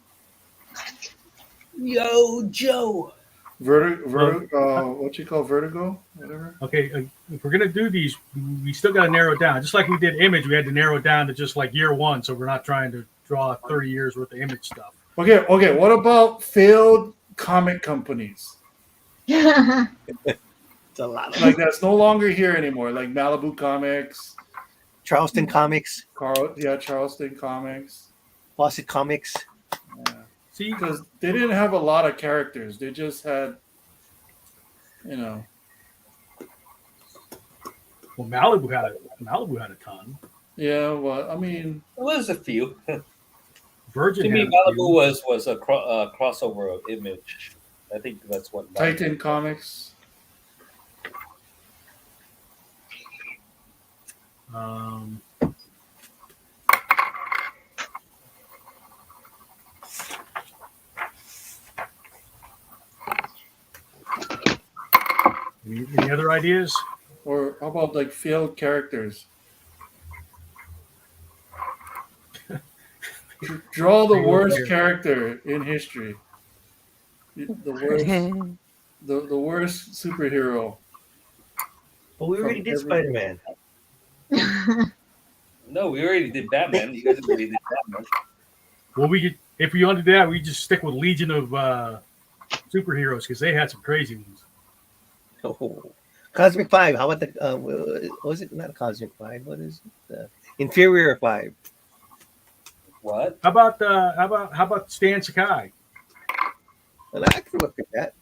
Yo, Joe. What you call Vertigo? Whatever. Okay, if we're gonna do these, we still got to narrow it down. Just like we did Image, we had to narrow it down to just like year 1, so we're not trying to draw 30 years worth of Image stuff. Okay. What about failed comic companies? It's a lot. Like that's no longer here anymore. Like Malibu Comics, Charleston Comics, Charleston Comics, Fawcett Comics. Yeah. See, because they didn't have a lot of characters. They just had, Well, Malibu had a ton. Yeah, well, I mean, there was a few. Virgin. To me, Malibu was a crossover of Image. I think that's what. Titan Comics. Any other ideas? Or how about like failed characters? Draw the worst character in history. The worst superhero. Well, we already did Spider-Man. No, we already did Batman. You guys already did Batman. Well, if we want to do that, we just stick with Legion of superheroes because they had some crazy ones. Oh, Cosmic 5. How about the? Was it not Cosmic 5? What is it? Inferior 5. What? How about Stan Sakai? Well, I can look at that.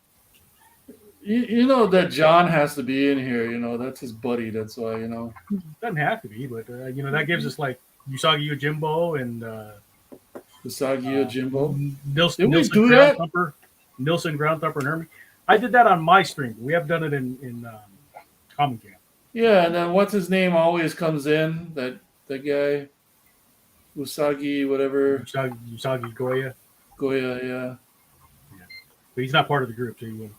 You know that John has to be in here. That's his buddy. That's why. Doesn't have to be, but that gives us like Usagi Yojimbo and Usagi Yojimbo. Nilson Ground Thumper, Nilson Ground Thumper and Hermie. I did that on my stream. We have done it in Comic Camp. Yeah, and then what's his name always comes in? That guy, Usagi, whatever. Usagi Goya. Goya, yeah. But he's not part of the group, so he wouldn't.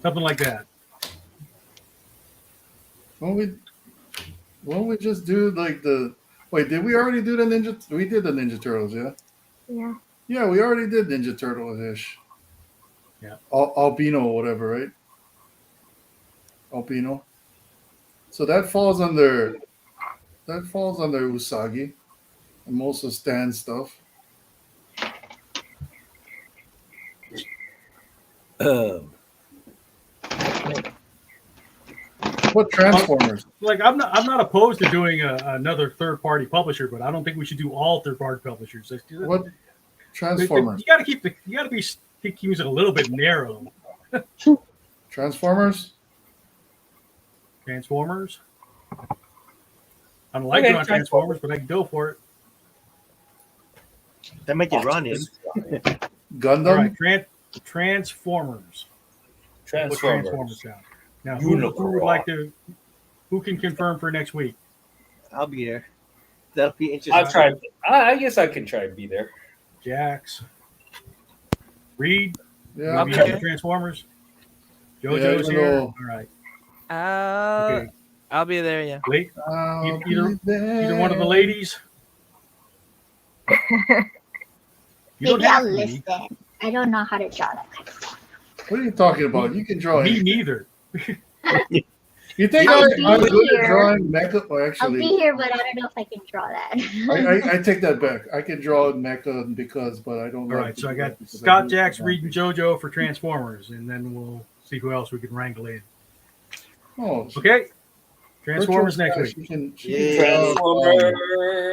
Something like that. Why don't we just do like the? Wait, did we already do the Ninja? We did the Ninja Turtles, yeah. Yeah. Yeah, we already did Ninja Turtle-ish. Yeah. Albino, whatever, right? Albino. So that falls under Usagi and most of Stan's stuff. What Transformers? Like I'm not opposed to doing another third-party publisher, but I don't think we should do all third-party publishers. What Transformers? You got to keep it a little bit narrow. Transformers. I don't like doing Transformers, but I can go for it. That might get Ron in. Gundam. All right, Transformers. Transformers down. Now, who would like to? Who can confirm for next week? I'll be there. That'll be interesting. I'll try. I guess I can try and be there. Jax. Reid. Yeah. Be there for Transformers. JoJo's here. All right. Okay. I'll be there. Yeah. Wait. Either one of the ladies. Maybe I'll list it. I don't know how to draw that kind of stuff. What are you talking about? You can draw Me anything. neither. You think I'll I'm be good here. at drawing mecha? Or I'll actually, be here, but I don't know if I can draw that. I take that back. I can draw mecha but I don't. All right, so I got Scott Jacks, Reid, and JoJo for Transformers, and then we'll see who else we can wrangle in. Oh, okay. Transformers next week. Transformer.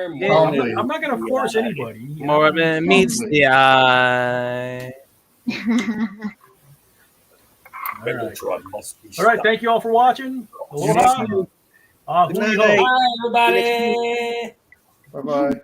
I'm not going to force anybody. Morbin meets the eye. All right, thank you all for watching. Aloha. Bye, everybody. Bye bye.